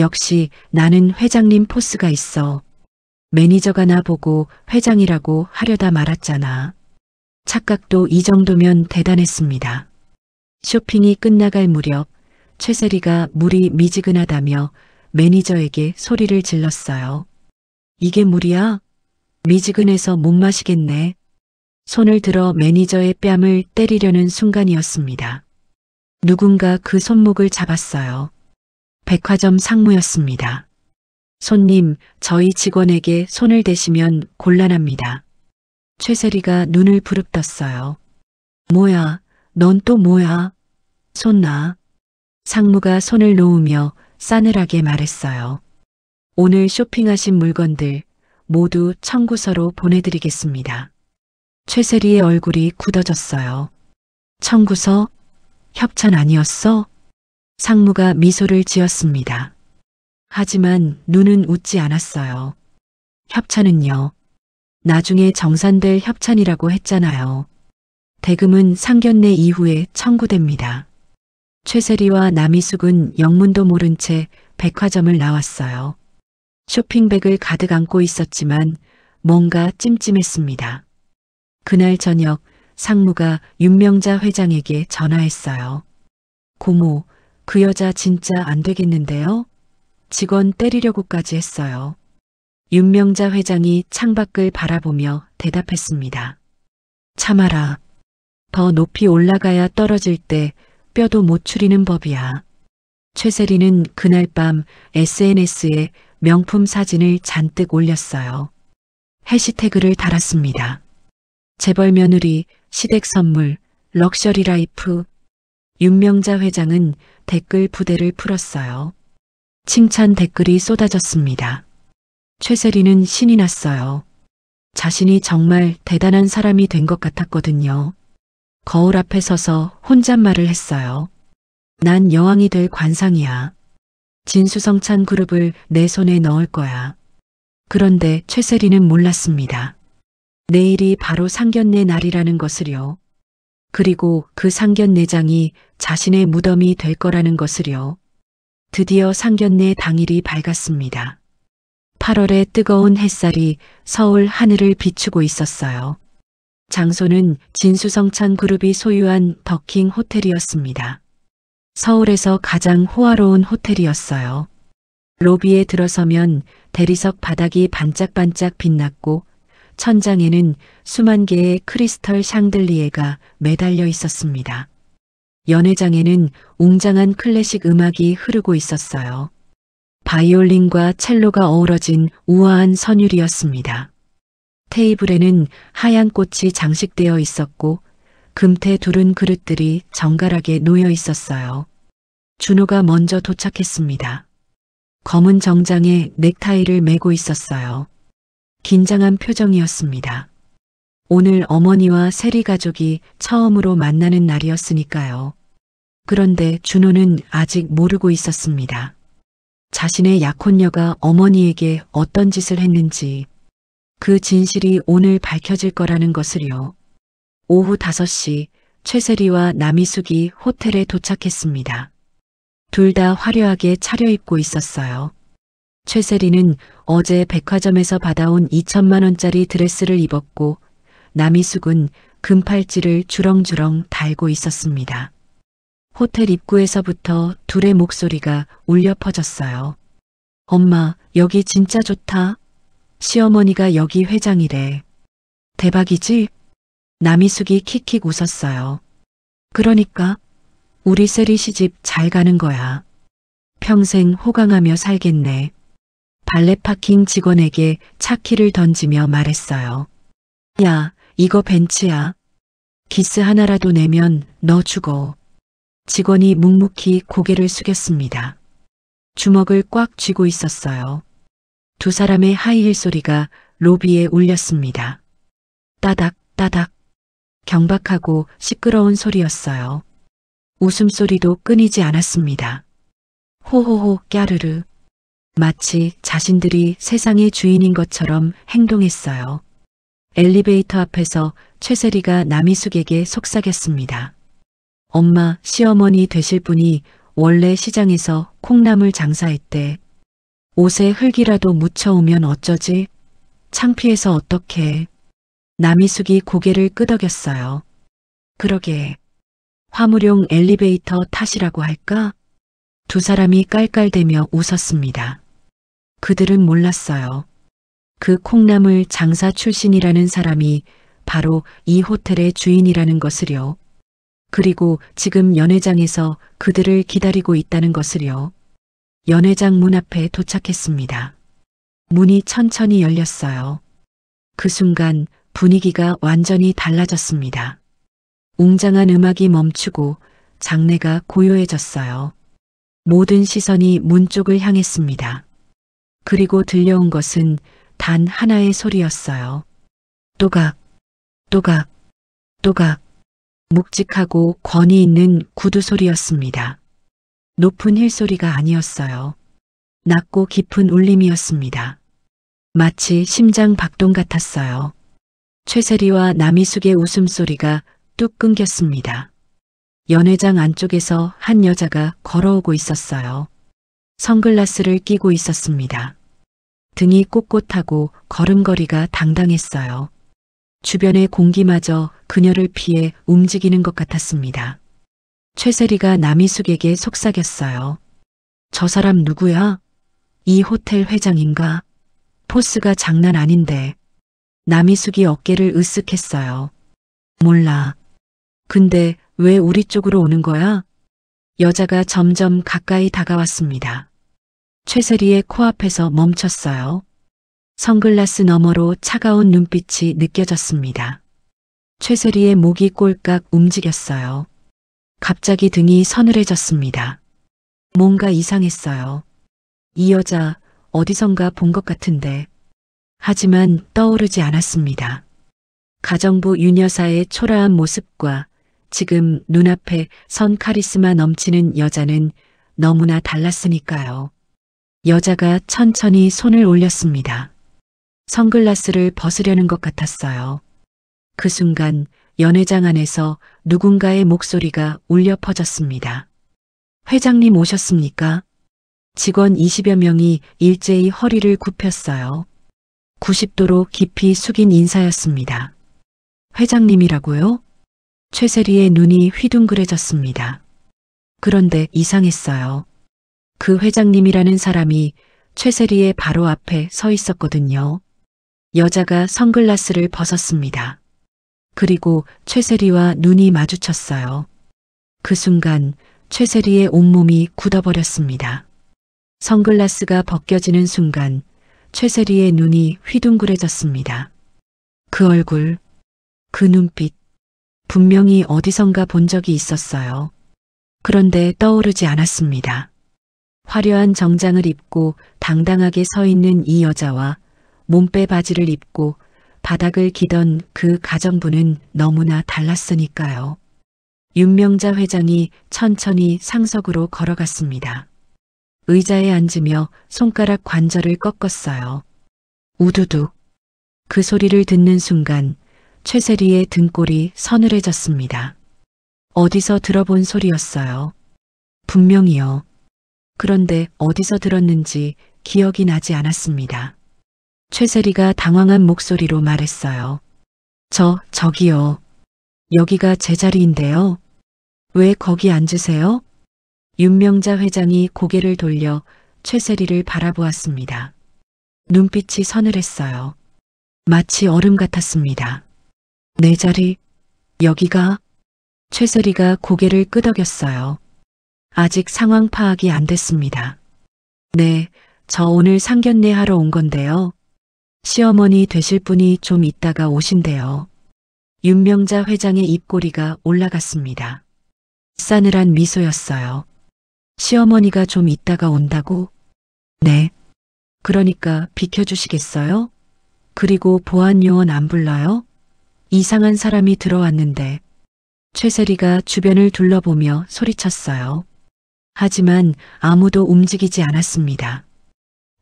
Speaker 2: 역시 나는 회장님 포스가 있어. 매니저가 나보고 회장이라고 하려다 말았잖아. 착각도 이 정도면 대단했습니다. 쇼핑이 끝나갈 무렵 최세리가 물이 미지근하다며 매니저에게 소리를 질렀어요. 이게 물이야? 미지근해서 못 마시겠네. 손을 들어 매니저의 뺨을 때리려는 순간이었습니다. 누군가 그 손목을 잡았어요. 백화점 상무였습니다. 손님, 저희 직원에게 손을 대시면 곤란합니다. 최세리가 눈을 부릅떴어요. 뭐야, 넌 또 뭐야? 손 놔. 상무가 손을 놓으며 싸늘하게 말했어요. 오늘 쇼핑하신 물건들 모두 청구서로 보내드리겠습니다. 최세리의 얼굴이 굳어졌어요. 청구서? 협찬 아니었어? 상무가 미소를 지었습니다. 하지만 눈은 웃지 않았어요. 협찬은요. 나중에 정산될 협찬이라고 했잖아요. 대금은 상견례 이후에 청구됩니다. 최세리와 남희숙은 영문도 모른 채 백화점을 나왔어요. 쇼핑백을 가득 안고 있었지만 뭔가 찜찜했습니다. 그날 저녁 상무가 윤명자 회장에게 전화했어요. 고모, 그 여자 진짜 안 되겠는데요? 직원 때리려고까지 했어요. 윤명자 회장이 창밖을 바라보며 대답했습니다. 참아라. 더 높이 올라가야 떨어질 때 뼈도 못 추리는 법이야. 최세리는 그날 밤 SNS에 명품 사진을 잔뜩 올렸어요. 해시태그를 달았습니다. 재벌 며느리, 시댁 선물, 럭셔리 라이프. 윤명자 회장은 댓글 부대를 풀었어요. 칭찬 댓글이 쏟아졌습니다. 최세리는 신이 났어요. 자신이 정말 대단한 사람이 된 것 같았거든요. 거울 앞에 서서 혼잣말을 했어요. 난 여왕이 될 관상이야. 진수성찬 그룹을 내 손에 넣을 거야. 그런데 최세리는 몰랐습니다. 내일이 바로 상견례 날이라는 것을요. 그리고 그 상견례장이 자신의 무덤이 될 거라는 것을요. 드디어 상견례 당일이 밝았습니다. 8월의 뜨거운 햇살이 서울 하늘을 비추고 있었어요. 장소는 진수성찬 그룹이 소유한 더킹 호텔이었습니다. 서울에서 가장 호화로운 호텔이었어요. 로비에 들어서면 대리석 바닥이 반짝반짝 빛났고 천장에는 수만 개의 크리스털 샹들리에가 매달려 있었습니다. 연회장에는 웅장한 클래식 음악이 흐르고 있었어요. 바이올린과 첼로가 어우러진 우아한 선율이었습니다. 테이블에는 하얀 꽃이 장식되어 있었고 금태 두른 그릇들이 정갈하게 놓여 있었어요. 준호가 먼저 도착했습니다. 검은 정장에 넥타이를 매고 있었어요. 긴장한 표정이었습니다. 오늘 어머니와 세리 가족이 처음으로 만나는 날이었으니까요. 그런데 준호는 아직 모르고 있었습니다. 자신의 약혼녀가 어머니에게 어떤 짓을 했는지, 그 진실이 오늘 밝혀질 거라는 것을요. 오후 5시 최세리와 남희숙이 호텔에 도착했습니다. 둘 다 화려하게 차려입고 있었어요. 최세리는 어제 백화점에서 받아온 2천만 원짜리 드레스를 입었고 남희숙은 금팔찌를 주렁주렁 달고 있었습니다. 호텔 입구에서부터 둘의 목소리가 울려 퍼졌어요. 엄마, 여기 진짜 좋다. 시어머니가 여기 회장이래. 대박이지? 남희숙이 킥킥 웃었어요. 그러니까 우리 세리 시집 잘 가는 거야. 평생 호강하며 살겠네. 발레 파킹 직원에게 차키를 던지며 말했어요. 야, 이거 벤츠야. 기스 하나라도 내면 너 죽어. 직원이 묵묵히 고개를 숙였습니다. 주먹을 꽉 쥐고 있었어요. 두 사람의 하이힐 소리가 로비에 울렸습니다. 따닥 따닥. 경박하고 시끄러운 소리였어요. 웃음소리도 끊이지 않았습니다. 호호호 까르르. 마치 자신들이 세상의 주인인 것처럼 행동했어요. 엘리베이터 앞에서 최세리가 남희숙에게 속삭였습니다. 엄마, 시어머니 되실 분이 원래 시장에서 콩나물 장사했대. 옷에 흙이라도 묻혀오면 어쩌지? 창피해서 어떡해. 남희숙이 고개를 끄덕였어요. 그러게. 화물용 엘리베이터 탓이라고 할까? 두 사람이 깔깔대며 웃었습니다. 그들은 몰랐어요. 그 콩나물 장사 출신이라는 사람이 바로 이 호텔의 주인이라는 것을요. 그리고 지금 연회장에서 그들을 기다리고 있다는 것을요. 연회장 문 앞에 도착했습니다. 문이 천천히 열렸어요. 그 순간 분위기가 완전히 달라졌습니다. 웅장한 음악이 멈추고 장내가 고요해졌어요. 모든 시선이 문 쪽을 향했습니다. 그리고 들려온 것은 단 하나의 소리였어요. 또각, 또각, 또각. 묵직하고 권위 있는 구두 소리였습니다. 높은 힐소리가 아니었어요. 낮고 깊은 울림이었습니다. 마치 심장 박동 같았어요. 최세리와 남희숙의 웃음소리가 뚝 끊겼습니다. 연회장 안쪽에서 한 여자가 걸어오고 있었어요. 선글라스를 끼고 있었습니다. 등이 꼿꼿하고 걸음걸이가 당당했어요. 주변의 공기마저 그녀를 피해 움직이는 것 같았습니다. 최세리가 남희숙에게 속삭였어요. 저 사람 누구야? 이 호텔 회장인가? 포스가 장난 아닌데. 남희숙이 어깨를 으쓱했어요. 몰라. 근데 왜 우리 쪽으로 오는 거야? 여자가 점점 가까이 다가왔습니다. 최세리의 코앞에서 멈췄어요. 선글라스 너머로 차가운 눈빛이 느껴졌습니다. 최세리의 목이 꼴깍 움직였어요. 갑자기 등이 서늘해졌습니다. 뭔가 이상했어요. 이 여자 어디선가 본 것 같은데. 하지만 떠오르지 않았습니다. 가정부 윤여사의 초라한 모습과 지금 눈앞에 선 카리스마 넘치는 여자는 너무나 달랐으니까요. 여자가 천천히 손을 올렸습니다. 선글라스를 벗으려는 것 같았어요. 그 순간 연회장 안에서 누군가의 목소리가 울려 퍼졌습니다. 회장님 오셨습니까? 직원 20여 명이 일제히 허리를 굽혔어요. 90도로 깊이 숙인 인사였습니다. 회장님이라고요? 최세리의 눈이 휘둥그레졌습니다. 그런데 이상했어요. 그 회장님이라는 사람이 최세리의 바로 앞에 서 있었거든요. 여자가 선글라스를 벗었습니다. 그리고 최세리와 눈이 마주쳤어요. 그 순간 최세리의 온몸이 굳어버렸습니다. 선글라스가 벗겨지는 순간 최세리의 눈이 휘둥그레졌습니다. 그 얼굴, 그 눈빛, 분명히 어디선가 본 적이 있었어요. 그런데 떠오르지 않았습니다. 화려한 정장을 입고 당당하게 서 있는 이 여자와 몸빼 바지를 입고 바닥을 기던 그 가정부는 너무나 달랐으니까요. 윤명자 회장이 천천히 상석으로 걸어갔습니다. 의자에 앉으며 손가락 관절을 꺾었어요. 우두둑. 그 소리를 듣는 순간 최세리의 등골이 서늘해졌습니다. 어디서 들어본 소리였어요. 분명히요. 그런데 어디서 들었는지 기억이 나지 않았습니다. 최세리가 당황한 목소리로 말했어요. 저기요. 여기가 제 자리인데요. 왜 거기 앉으세요? 윤명자 회장이 고개를 돌려 최세리를 바라보았습니다. 눈빛이 서늘했어요. 마치 얼음 같았습니다. 내 자리, 여기가? 최세리가 고개를 끄덕였어요. 아직 상황 파악이 안 됐습니다. 네, 저 오늘 상견례 하러 온 건데요. 시어머니 되실 분이 좀 있다가 오신대요. 윤명자 회장의 입꼬리가 올라갔습니다. 싸늘한 미소였어요. 시어머니가 좀 있다가 온다고? 네. 그러니까 비켜주시겠어요? 그리고 보안요원 안 불러요? 이상한 사람이 들어왔는데. 최세리가 주변을 둘러보며 소리쳤어요. 하지만 아무도 움직이지 않았습니다.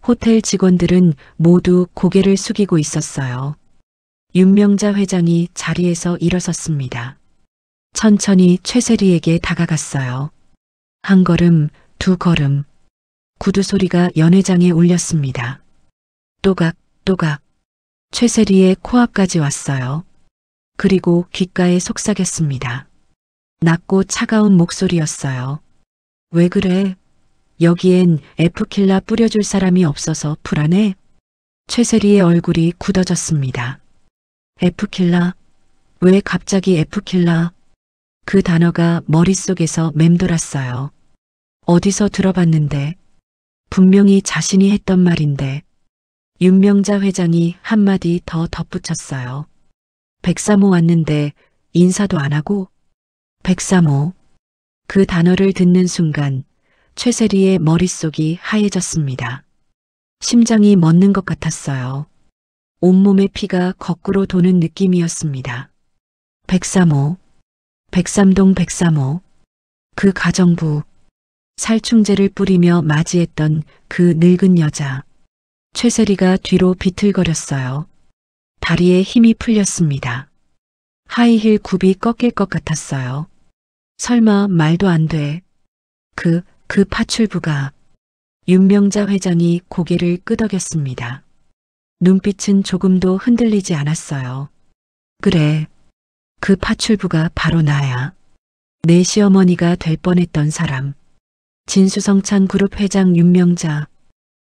Speaker 2: 호텔 직원들은 모두 고개를 숙이고 있었어요. 윤명자 회장이 자리에서 일어섰습니다. 천천히 최세리에게 다가갔어요. 한 걸음, 두 걸음. 구두 소리가 연회장에 울렸습니다. 또각, 또각. 최세리의 코앞까지 왔어요. 그리고 귓가에 속삭였습니다. 낮고 차가운 목소리였어요. 왜 그래? 여기엔 에프킬라 뿌려줄 사람이 없어서 불안해? 최세리의 얼굴이 굳어졌습니다. 에프킬라? 왜 갑자기 에프킬라? 그 단어가 머릿속에서 맴돌았어요. 어디서 들어봤는데? 분명히 자신이 했던 말인데. 윤명자 회장이 한마디 더 덧붙였어요. 백사모 왔는데 인사도 안 하고? 백사모. 그 단어를 듣는 순간 최세리의 머릿속이 하얘졌습니다. 심장이 멎는 것 같았어요. 온몸의 피가 거꾸로 도는 느낌이었습니다. 백사모. 백삼동 백사모. 그 가정부. 살충제를 뿌리며 맞이했던 그 늙은 여자. 최세리가 뒤로 비틀거렸어요. 다리에 힘이 풀렸습니다. 하이힐 굽이 꺾일 것 같았어요. 설마 말도 안 돼. 그 파출부가. 윤명자 회장이 고개를 끄덕였습니다. 눈빛은 조금도 흔들리지 않았어요. 그래. 그 파출부가 바로 나야. 내 시어머니가 될 뻔했던 사람. 진수성찬 그룹 회장 윤명자.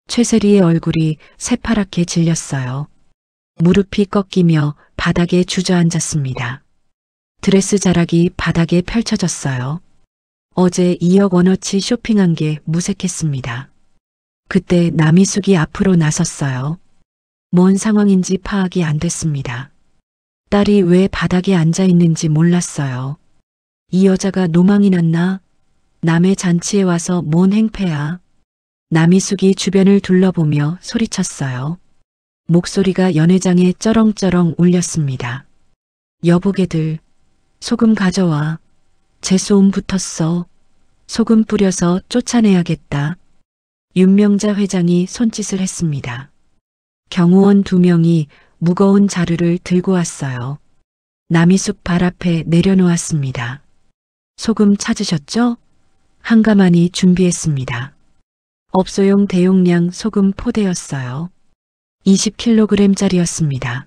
Speaker 2: 최세리의 얼굴이 새파랗게 질렸어요. 무릎이 꺾이며 바닥에 주저앉았습니다. 드레스 자락이 바닥에 펼쳐졌어요. 어제 2억 원어치 쇼핑한 게 무색했습니다. 그때 남희숙이 앞으로 나섰어요. 뭔 상황인지 파악이 안 됐습니다. 딸이 왜 바닥에 앉아 있는지 몰랐어요. 이 여자가 노망이 났나? 남의 잔치에 와서 뭔 행패야? 남희숙이 주변을 둘러보며 소리쳤어요. 목소리가 연회장에 쩌렁쩌렁 울렸습니다. 여보게들, 소금 가져와. 재소음 붙었어. 소금 뿌려서 쫓아내야겠다. 윤명자 회장이 손짓을 했습니다. 경호원 2명이 무거운 자루를 들고 왔어요. 남희숙 발 앞에 내려놓았습니다. 소금 찾으셨죠? 한가만이 준비했습니다. 업소용 대용량 소금 포대였어요. 20kg짜리였습니다.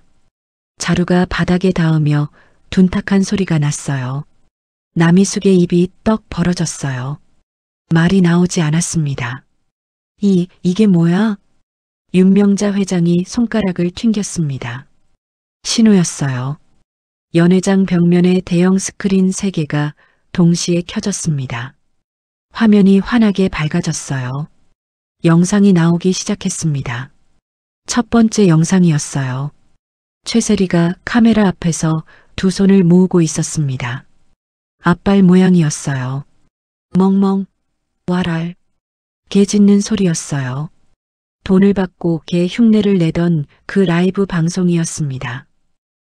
Speaker 2: 자루가 바닥에 닿으며 둔탁한 소리가 났어요. 남희숙의 입이 떡 벌어졌어요. 말이 나오지 않았습니다. 이게 뭐야? 윤명자 회장이 손가락을 튕겼습니다. 신호였어요. 연회장 벽면에 대형 스크린 3개가 동시에 켜졌습니다. 화면이 환하게 밝아졌어요. 영상이 나오기 시작했습니다. 첫 번째 영상이었어요. 최세리가 카메라 앞에서 2 손을 모으고 있었습니다. 앞발 모양이었어요. 멍멍, 와랄. 개 짖는 소리였어요. 돈을 받고 개 흉내를 내던 그 라이브 방송이었습니다.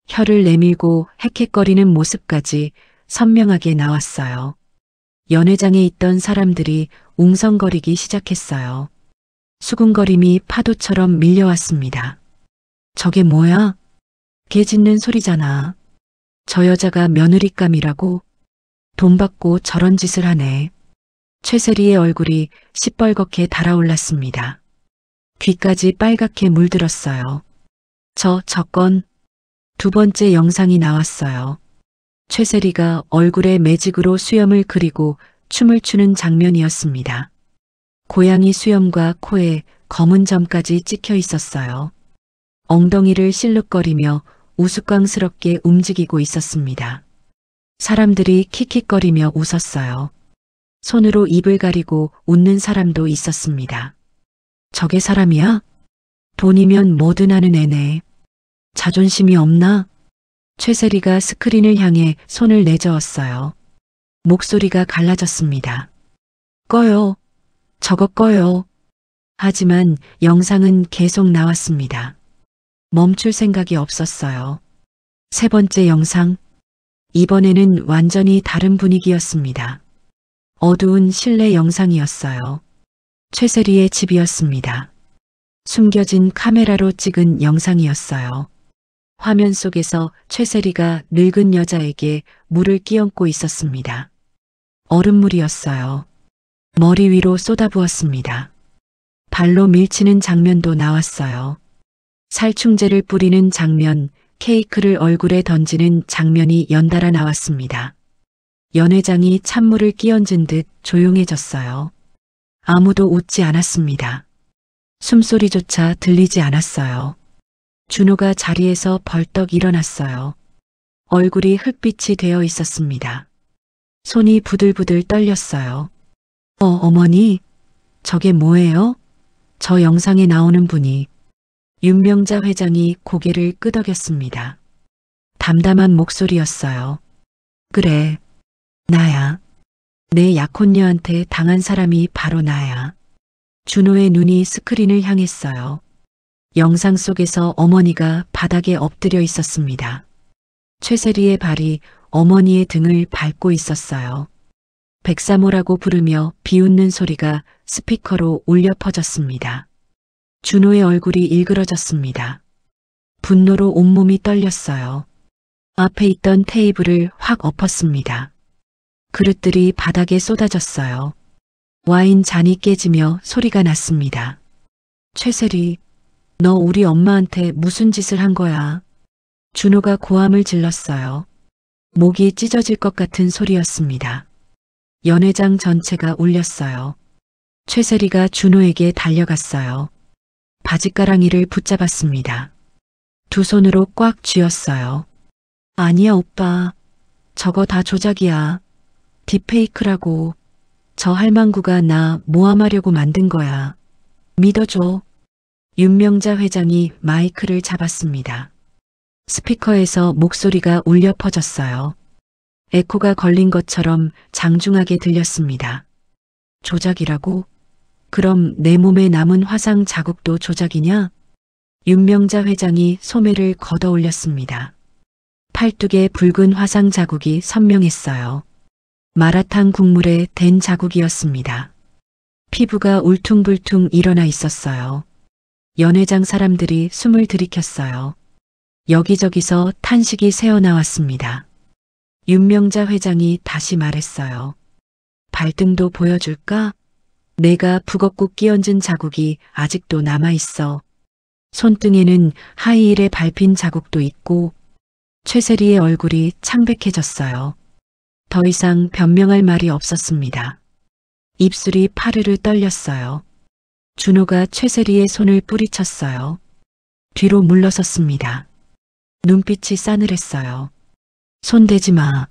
Speaker 2: 혀를 내밀고 헥헥거리는 모습까지 선명하게 나왔어요. 연회장에 있던 사람들이 웅성거리기 시작했어요. 수군거림이 파도처럼 밀려왔습니다. 저게 뭐야? 개 짖는 소리잖아. 저 여자가 며느리감이라고? 돈 받고 저런 짓을 하네. 최세리의 얼굴이 시뻘겋게 달아올랐습니다. 귀까지 빨갛게 물들었어요. 저 건 2번째 영상이 나왔어요. 최세리가 얼굴에 매직으로 수염을 그리고 춤을 추는 장면이었습니다. 고양이 수염과 코에 검은 점까지 찍혀 있었어요. 엉덩이를 실룩거리며 우스꽝스럽게 움직이고 있었습니다. 사람들이 킥킥거리며 웃었어요. 손으로 입을 가리고 웃는 사람도 있었습니다. 저게 사람이야? 돈이면 뭐든 하는 애네. 자존심이 없나? 최세리가 스크린을 향해 손을 내저었어요. 목소리가 갈라졌습니다. 꺼요. 저거 꺼요. 하지만 영상은 계속 나왔습니다. 멈출 생각이 없었어요. 3번째 영상. 이번에는 완전히 다른 분위기였습니다. 어두운 실내 영상이었어요. 최세리의 집이었습니다. 숨겨진 카메라로 찍은 영상이었어요. 화면 속에서 최세리가 늙은 여자에게 물을 끼얹고 있었습니다. 얼음물이었어요. 머리 위로 쏟아부었습니다. 발로 밀치는 장면도 나왔어요. 살충제를 뿌리는 장면, 케이크를 얼굴에 던지는 장면이 연달아 나왔습니다. 연회장이 찬물을 끼얹은 듯 조용해졌어요. 아무도 웃지 않았습니다. 숨소리조차 들리지 않았어요. 준호가 자리에서 벌떡 일어났어요. 얼굴이 흙빛이 되어 있었습니다. 손이 부들부들 떨렸어요. 어머니, 저게 뭐예요? 저 영상에 나오는 분이. 윤명자 회장이 고개를 끄덕였습니다. 담담한 목소리였어요. 그래, 나야. 내 약혼녀한테 당한 사람이 바로 나야. 준호의 눈이 스크린을 향했어요. 영상 속에서 어머니가 바닥에 엎드려 있었습니다. 최세리의 발이 어머니의 등을 밟고 있었어요. 백사모라고 부르며 비웃는 소리가 스피커로 울려 퍼졌습니다. 준호의 얼굴이 일그러졌습니다. 분노로 온몸이 떨렸어요. 앞에 있던 테이블을 확 엎었습니다. 그릇들이 바닥에 쏟아졌어요. 와인 잔이 깨지며 소리가 났습니다. 최세리, 너 우리 엄마한테 무슨 짓을 한 거야? 준호가 고함을 질렀어요. 목이 찢어질 것 같은 소리였습니다. 연회장 전체가 울렸어요. 최세리가 준호에게 달려갔어요. 바지가랑이를 붙잡았습니다. 두 손으로 꽉 쥐었어요. 아니야 오빠, 저거 다 조작이야. 딥페이크라고. 저 할망구가 나 모함하려고 만든 거야. 믿어줘. 윤명자 회장이 마이크를 잡았습니다. 스피커에서 목소리가 울려 퍼졌어요. 에코가 걸린 것처럼 장중하게 들렸습니다. 조작이라고? 그럼 내 몸에 남은 화상 자국도 조작이냐? 윤명자 회장이 소매를 걷어 올렸습니다. 팔뚝에 붉은 화상 자국이 선명했어요. 마라탕 국물에 댄 자국이었습니다. 피부가 울퉁불퉁 일어나 있었어요. 연회장 사람들이 숨을 들이켰어요. 여기저기서 탄식이 새어나왔습니다. 윤명자 회장이 다시 말했어요. 발등도 보여줄까? 내가 북엇국 끼얹은 자국이 아직도 남아있어. 손등에는 하이힐에 밟힌 자국도 있고. 최세리의 얼굴이 창백해졌어요. 더 이상 변명할 말이 없었습니다. 입술이 파르르 떨렸어요. 준호가 최세리의 손을 뿌리쳤어요. 뒤로 물러섰습니다. 눈빛이 싸늘했어요. 손대지 마.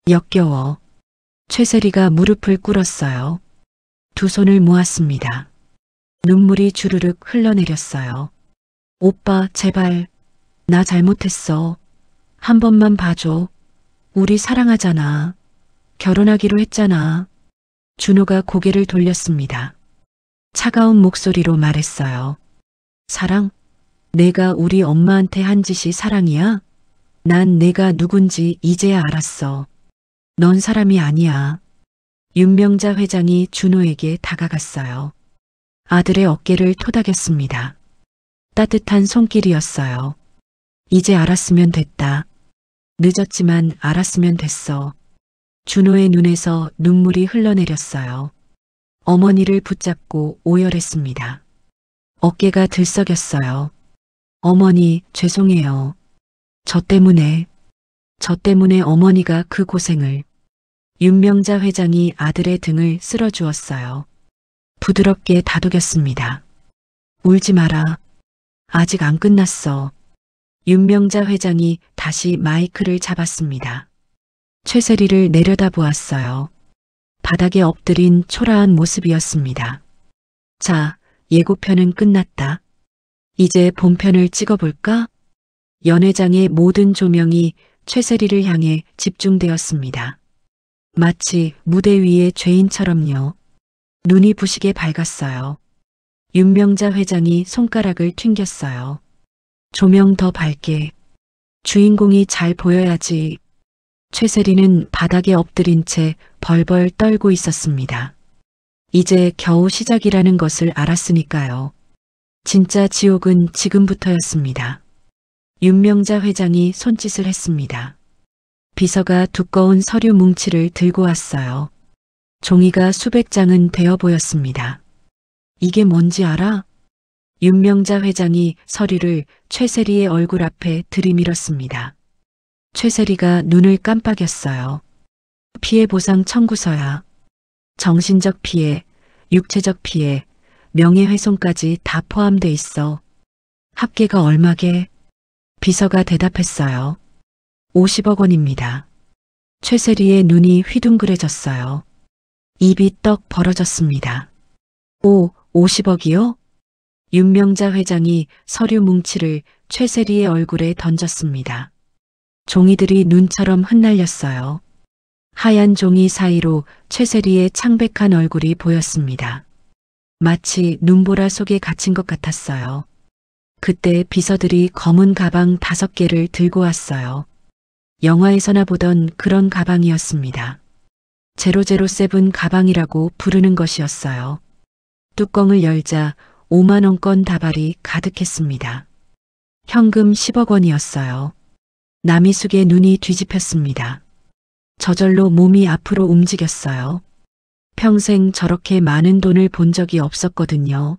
Speaker 2: 역겨워. 최세리가 무릎을 꿇었어요. 두 손을 모았습니다. 눈물이 주르륵 흘러내렸어요. 오빠, 제발. 나 잘못했어. 한 번만 봐줘. 우리 사랑하잖아. 결혼하기로 했잖아. 준호가 고개를 돌렸습니다. 차가운 목소리로 말했어요. 사랑? 내가 우리 엄마한테 한 짓이 사랑이야? 난 내가 누군지 이제야 알았어. 넌 사람이 아니야. 윤명자 회장이 준호에게 다가갔어요. 아들의 어깨를 토닥였습니다. 따뜻한 손길이었어요. 이제 알았으면 됐다. 늦었지만 알았으면 됐어. 준호의 눈에서 눈물이 흘러내렸어요. 어머니를 붙잡고 오열했습니다. 어깨가 들썩였어요. 어머니, 죄송해요. 저 때문에 어머니가 그 고생을. 윤명자 회장이 아들의 등을 쓸어주었어요. 부드럽게 다독였습니다. 울지 마라. 아직 안 끝났어. 윤명자 회장이 다시 마이크를 잡았습니다. 최세리를 내려다보았어요. 바닥에 엎드린 초라한 모습이었습니다. 자, 예고편은 끝났다. 이제 본편을 찍어볼까? 연회장의 모든 조명이 최세리를 향해 집중되었습니다. 마치 무대 위의 죄인처럼요. 눈이 부시게 밝았어요. 윤명자 회장이 손가락을 튕겼어요. 조명 더 밝게. 주인공이 잘 보여야지. 최세리는 바닥에 엎드린 채 벌벌 떨고 있었습니다. 이제 겨우 시작이라는 것을 알았으니까요. 진짜 지옥은 지금부터였습니다. 윤명자 회장이 손짓을 했습니다. 비서가 두꺼운 서류 뭉치를 들고 왔어요. 종이가 수백 장은 되어 보였습니다. 이게 뭔지 알아? 윤명자 회장이 서류를 최세리의 얼굴 앞에 들이밀었습니다. 최세리가 눈을 깜빡였어요. 피해보상 청구서야. 정신적 피해, 육체적 피해, 명예훼손까지 다 포함돼 있어. 합계가 얼마게? 비서가 대답했어요. 50억 원입니다. 최세리의 눈이 휘둥그레졌어요. 입이 떡 벌어졌습니다. 50억이요? 윤명자 회장이 서류 뭉치를 최세리의 얼굴에 던졌습니다. 종이들이 눈처럼 흩날렸어요. 하얀 종이 사이로 최세리의 창백한 얼굴이 보였습니다. 마치 눈보라 속에 갇힌 것 같았어요. 그때 비서들이 검은 가방 5개를 들고 왔어요. 영화에서나 보던 그런 가방이었습니다. 007 가방이라고 부르는 것이었어요. 뚜껑을 열자 5만 원권 다발이 가득했습니다. 현금 10억 원이었어요. 남희숙의 눈이 뒤집혔습니다. 저절로 몸이 앞으로 움직였어요. 평생 저렇게 많은 돈을 본 적이 없었거든요.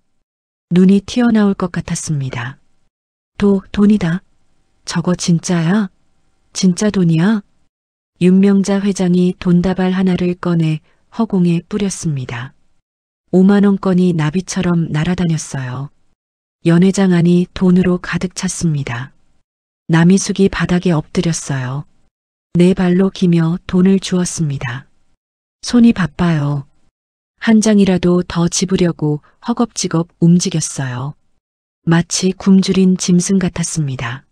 Speaker 2: 눈이 튀어나올 것 같았습니다. 돈이다. 저거 진짜야? 진짜 돈이야? 윤명자 회장이 돈다발 하나를 꺼내 허공에 뿌렸습니다. 5만 원권이 나비처럼 날아다녔어요. 연회장 안이 돈으로 가득 찼습니다. 남희숙이 바닥에 엎드렸어요. 네 발로 기며 돈을 주었습니다. 손이 바빠요. 한 장이라도 더 집으려고 허겁지겁 움직였어요. 마치 굶주린 짐승 같았습니다.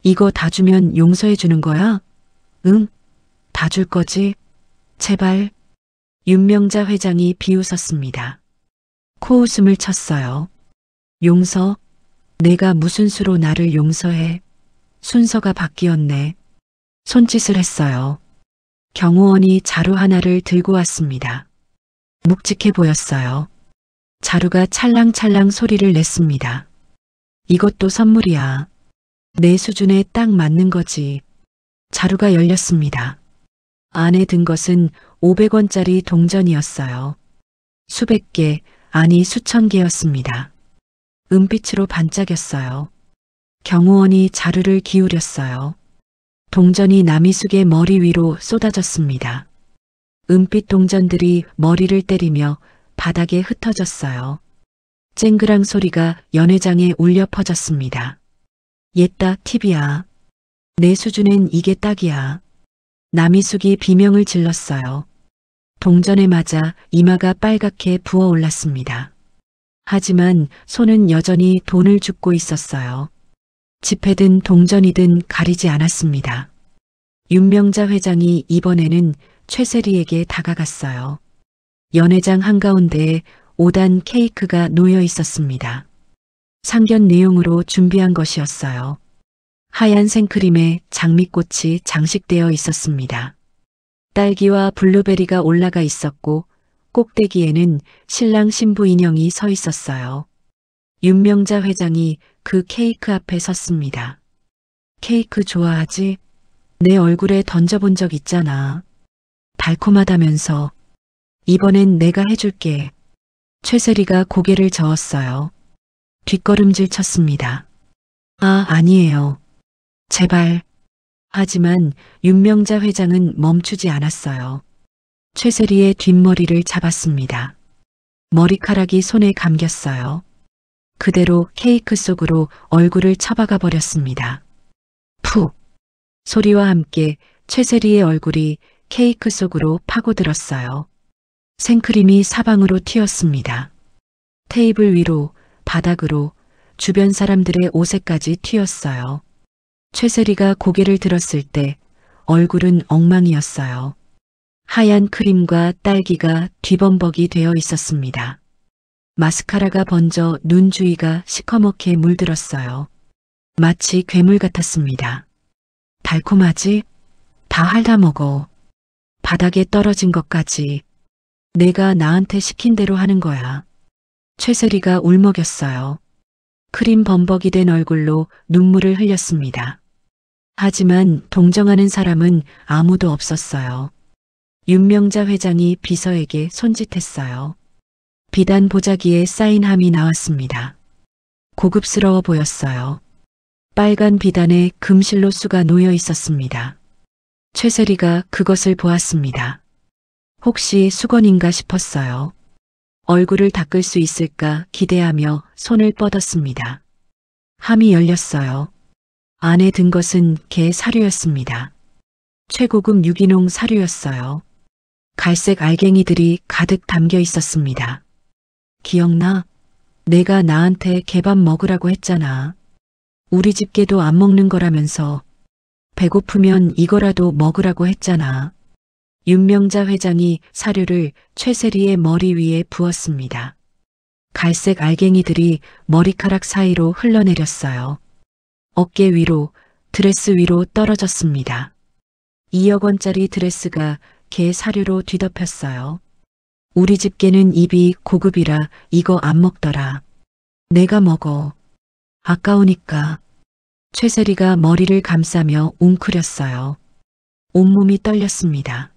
Speaker 2: 이거 다 주면 용서해 주는 거야? 응, 다 줄 거지? 제발. 윤명자 회장이 비웃었습니다. 코웃음을 쳤어요. 용서? 내가 무슨 수로 나를 용서해? 순서가 바뀌었네. 손짓을 했어요. 경호원이 자루 하나를 들고 왔습니다. 묵직해 보였어요. 자루가 찰랑찰랑 소리를 냈습니다. 이것도 선물이야. 내 수준에 딱 맞는 거지. 자루가 열렸습니다. 안에 든 것은 500원짜리 동전이었어요. 수백 개, 아니 수천 개였습니다. 은빛으로 반짝였어요. 경호원이 자루를 기울였어요. 동전이 남희숙의 머리 위로 쏟아졌습니다. 은빛 동전들이 머리를 때리며 바닥에 흩어졌어요. 쨍그랑 소리가 연회장에 울려 퍼졌습니다. 옛다 TV야. 내 수준엔 이게 딱이야. 남희숙이 비명을 질렀어요. 동전에 맞아 이마가 빨갛게 부어올랐습니다. 하지만 손은 여전히 돈을 줍고 있었어요. 지폐든 동전이든 가리지 않았습니다. 윤명자 회장이 이번에는 최세리에게 다가갔어요. 연회장 한가운데에 5단 케이크가 놓여 있었습니다. 상견 내용으로 준비한 것이었어요. 하얀 생크림에 장미꽃이 장식되어 있었습니다. 딸기와 블루베리가 올라가 있었고 꼭대기에는 신랑 신부 인형이 서 있었어요. 윤명자 회장이 그 케이크 앞에 섰습니다. 케이크 좋아하지? 내 얼굴에 던져본 적 있잖아. 달콤하다면서. 이번엔 내가 해줄게. 최세리가 고개를 저었어요. 뒷걸음질 쳤습니다. 아니에요. 제발. 하지만 윤명자 회장은 멈추지 않았어요. 최세리의 뒷머리를 잡았습니다. 머리카락이 손에 감겼어요. 그대로 케이크 속으로 얼굴을 처박아 버렸습니다. 푹! 소리와 함께 최세리의 얼굴이 케이크 속으로 파고들었어요. 생크림이 사방으로 튀었습니다. 테이블 위로, 바닥으로, 주변 사람들의 옷에까지 튀었어요. 최세리가 고개를 들었을 때 얼굴은 엉망이었어요. 하얀 크림과 딸기가 뒤범벅이 되어 있었습니다. 마스카라가 번져 눈 주위가 시커멓게 물들었어요. 마치 괴물 같았습니다. 달콤하지? 다 핥아먹어. 바닥에 떨어진 것까지. 내가 나한테 시킨 대로 하는 거야. 최세리가 울먹였어요. 크림 범벅이 된 얼굴로 눈물을 흘렸습니다. 하지만 동정하는 사람은 아무도 없었어요. 윤명자 회장이 비서에게 손짓했어요. 비단 보자기에 사인함이 나왔습니다. 고급스러워 보였어요. 빨간 비단에 금실로 수가 놓여 있었습니다. 최세리가 그것을 보았습니다. 혹시 수건인가 싶었어요. 얼굴을 닦을 수 있을까 기대하며 손을 뻗었습니다. 함이 열렸어요. 안에 든 것은 개 사료였습니다. 최고급 유기농 사료였어요. 갈색 알갱이들이 가득 담겨 있었습니다. 기억나? 내가 나한테 개밥 먹으라고 했잖아. 우리 집 개도 안 먹는 거라면서 배고프면 이거라도 먹으라고 했잖아. 윤명자 회장이 사료를 최세리의 머리 위에 부었습니다. 갈색 알갱이들이 머리카락 사이로 흘러내렸어요. 어깨 위로, 드레스 위로 떨어졌습니다. 2억 원짜리 드레스가 개 사료로 뒤덮였어요. 우리 집 개는 입이 고급이라 이거 안 먹더라. 내가 먹어. 아까우니까. 최세리가 머리를 감싸며 웅크렸어요. 온몸이 떨렸습니다.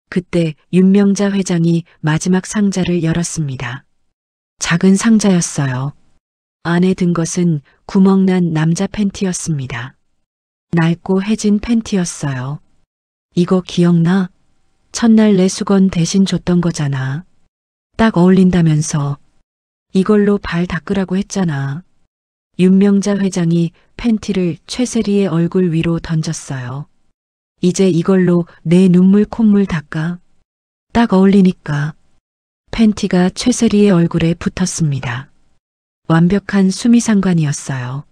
Speaker 2: 그때 윤명자 회장이 마지막 상자를 열었습니다. 작은 상자였어요. 안에 든 것은 구멍난 남자 팬티였습니다. 낡고 해진 팬티였어요. 이거 기억나? 첫날 내 수건 대신 줬던 거잖아. 딱 어울린다면서. 이걸로 발 닦으라고 했잖아. 윤명자 회장이 팬티를 최세리의 얼굴 위로 던졌어요. 이제 이걸로 내 눈물 콧물 닦아. 딱 어울리니까. 팬티가 최세리의 얼굴에 붙었습니다. 완벽한 수미상관이었어요.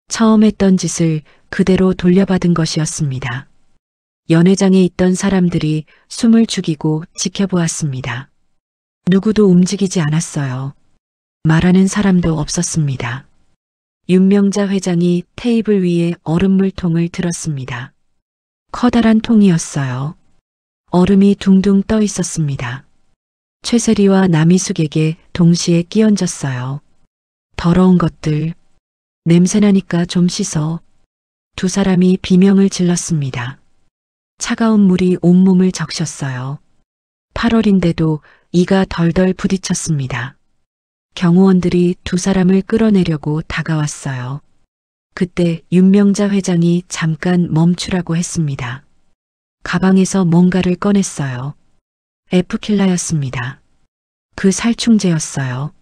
Speaker 2: 처음 했던 짓을 그대로 돌려받은 것이었습니다. 연회장에 있던 사람들이 숨을 죽이고 지켜보았습니다. 누구도 움직이지 않았어요. 말하는 사람도 없었습니다. 윤명자 회장이 테이블 위에 얼음물통을 들었습니다. 커다란 통이었어요. 얼음이 둥둥 떠 있었습니다. 최세리와 남희숙에게 동시에 끼얹었어요. 더러운 것들. 냄새나니까 좀 씻어. 두 사람이 비명을 질렀습니다. 차가운 물이 온몸을 적셨어요. 8월인데도 이가 덜덜 부딪혔습니다. 경호원들이 두 사람을 끌어내려고 다가왔어요. 그때 윤명자 회장이 잠깐 멈추라고 했습니다. 가방에서 뭔가를 꺼냈어요. 에프킬라였습니다. 그 살충제였어요.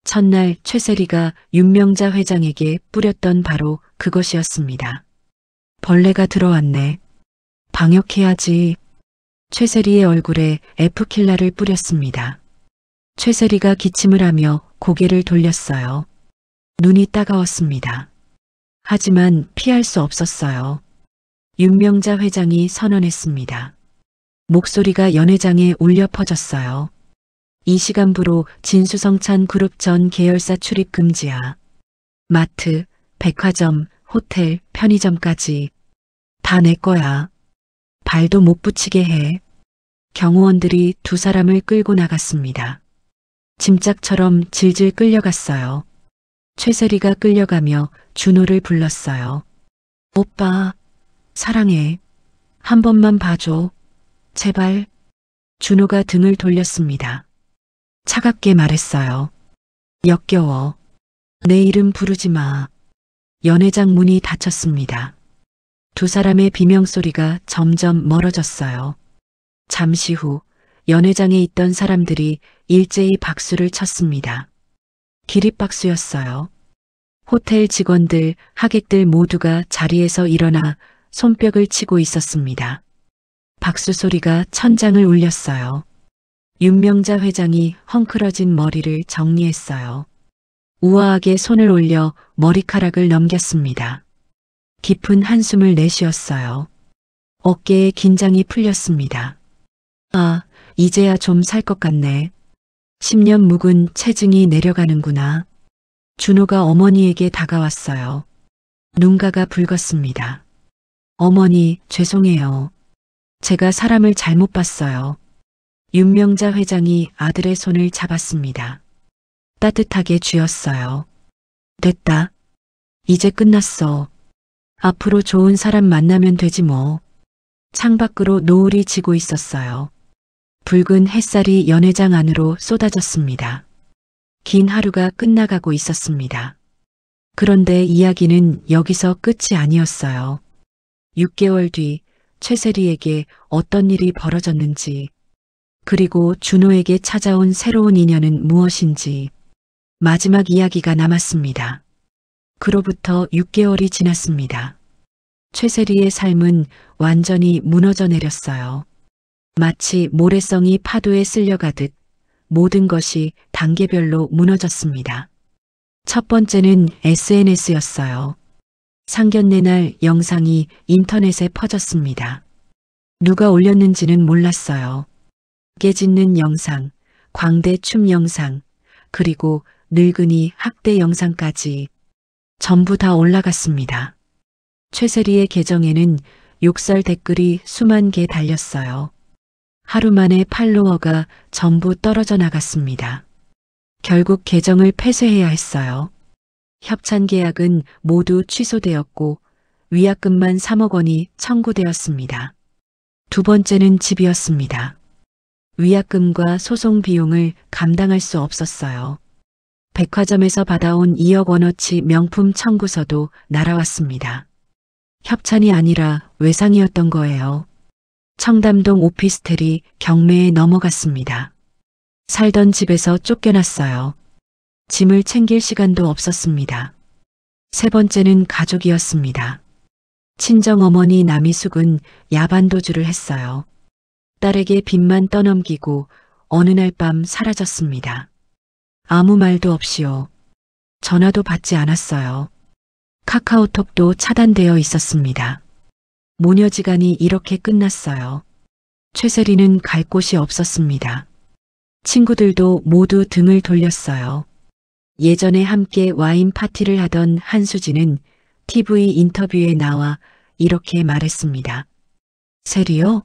Speaker 2: 첫날 최세리가 윤명자 회장에게 뿌렸던 바로 그것이었습니다. 벌레가 들어왔네. 방역해야지. 최세리의 얼굴에 에프킬라를 뿌렸습니다. 최세리가 기침을 하며 고개를 돌렸어요. 눈이 따가웠습니다. 하지만 피할 수 없었어요. 윤명자 회장이 선언했습니다. 목소리가 연회장에 울려 퍼졌어요. 이 시간부로 진수성찬 그룹 전 계열사 출입 금지야. 마트, 백화점, 호텔, 편의점까지 다 내 거야. 발도 못 붙이게 해. 경호원들이 두 사람을 끌고 나갔습니다. 짐짝처럼 질질 끌려갔어요. 최세리가 끌려가며 준호를 불렀어요. 오빠, 사랑해. 한 번만 봐줘. 제발. 준호가 등을 돌렸습니다. 차갑게 말했어요. 역겨워. 내 이름 부르지 마. 연회장 문이 닫혔습니다. 두 사람의 비명소리가 점점 멀어졌어요. 잠시 후 연회장에 있던 사람들이 일제히 박수를 쳤습니다. 기립박수였어요. 호텔 직원들, 하객들 모두가 자리에서 일어나 손뼉을 치고 있었습니다. 박수 소리가 천장을 울렸어요. 윤명자 회장이 헝클어진 머리를 정리했어요. 우아하게 손을 올려 머리카락을 넘겼습니다. 깊은 한숨을 내쉬었어요. 어깨에 긴장이 풀렸습니다. 아, 이제야 좀 살 것 같네. 10년 묵은 체증이 내려가는구나. 준호가 어머니에게 다가왔어요. 눈가가 붉었습니다. 어머니, 죄송해요. 제가 사람을 잘못 봤어요. 윤명자 회장이 아들의 손을 잡았습니다. 따뜻하게 쥐었어요. 됐다. 이제 끝났어. 앞으로 좋은 사람 만나면 되지 뭐. 창밖으로 노을이 지고 있었어요. 붉은 햇살이 연회장 안으로 쏟아졌습니다. 긴 하루가 끝나가고 있었습니다. 그런데 이야기는 여기서 끝이 아니었어요. 6개월 뒤 최세리에게 어떤 일이 벌어졌는지, 그리고 준호에게 찾아온 새로운 인연은 무엇인지 마지막 이야기가 남았습니다. 그로부터 6개월이 지났습니다. 최세리의 삶은 완전히 무너져 내렸어요. 마치 모래성이 파도에 쓸려가듯 모든 것이 단계별로 무너졌습니다. 첫 번째는 SNS였어요. 상견례 날 영상이 인터넷에 퍼졌습니다. 누가 올렸는지는 몰랐어요. 깨짓는 영상, 광대 춤 영상, 그리고 늙은이 학대 영상까지 전부 다 올라갔습니다. 최세리의 계정에는 욕설 댓글이 수만 개 달렸어요. 하루 만에 팔로워가 전부 떨어져 나갔습니다. 결국 계정을 폐쇄해야 했어요. 협찬 계약은 모두 취소되었고 위약금만 3억 원이 청구되었습니다. 두 번째는 집이었습니다. 위약금과 소송 비용을 감당할 수 없었어요. 백화점에서 받아온 2억 원어치 명품 청구서도 날아왔습니다. 협찬이 아니라 외상이었던 거예요. 청담동 오피스텔이 경매에 넘어갔습니다. 살던 집에서 쫓겨났어요. 짐을 챙길 시간도 없었습니다. 세 번째는 가족이었습니다. 친정어머니 남이숙은 야반도주를 했어요. 딸에게 빚만 떠넘기고 어느 날 밤 사라졌습니다. 아무 말도 없이요. 전화도 받지 않았어요. 카카오톡도 차단되어 있었습니다. 모녀지간이 이렇게 끝났어요. 최세리는 갈 곳이 없었습니다. 친구들도 모두 등을 돌렸어요. 예전에 함께 와인 파티를 하던 한수진은 TV 인터뷰에 나와 이렇게 말했습니다. 세리요?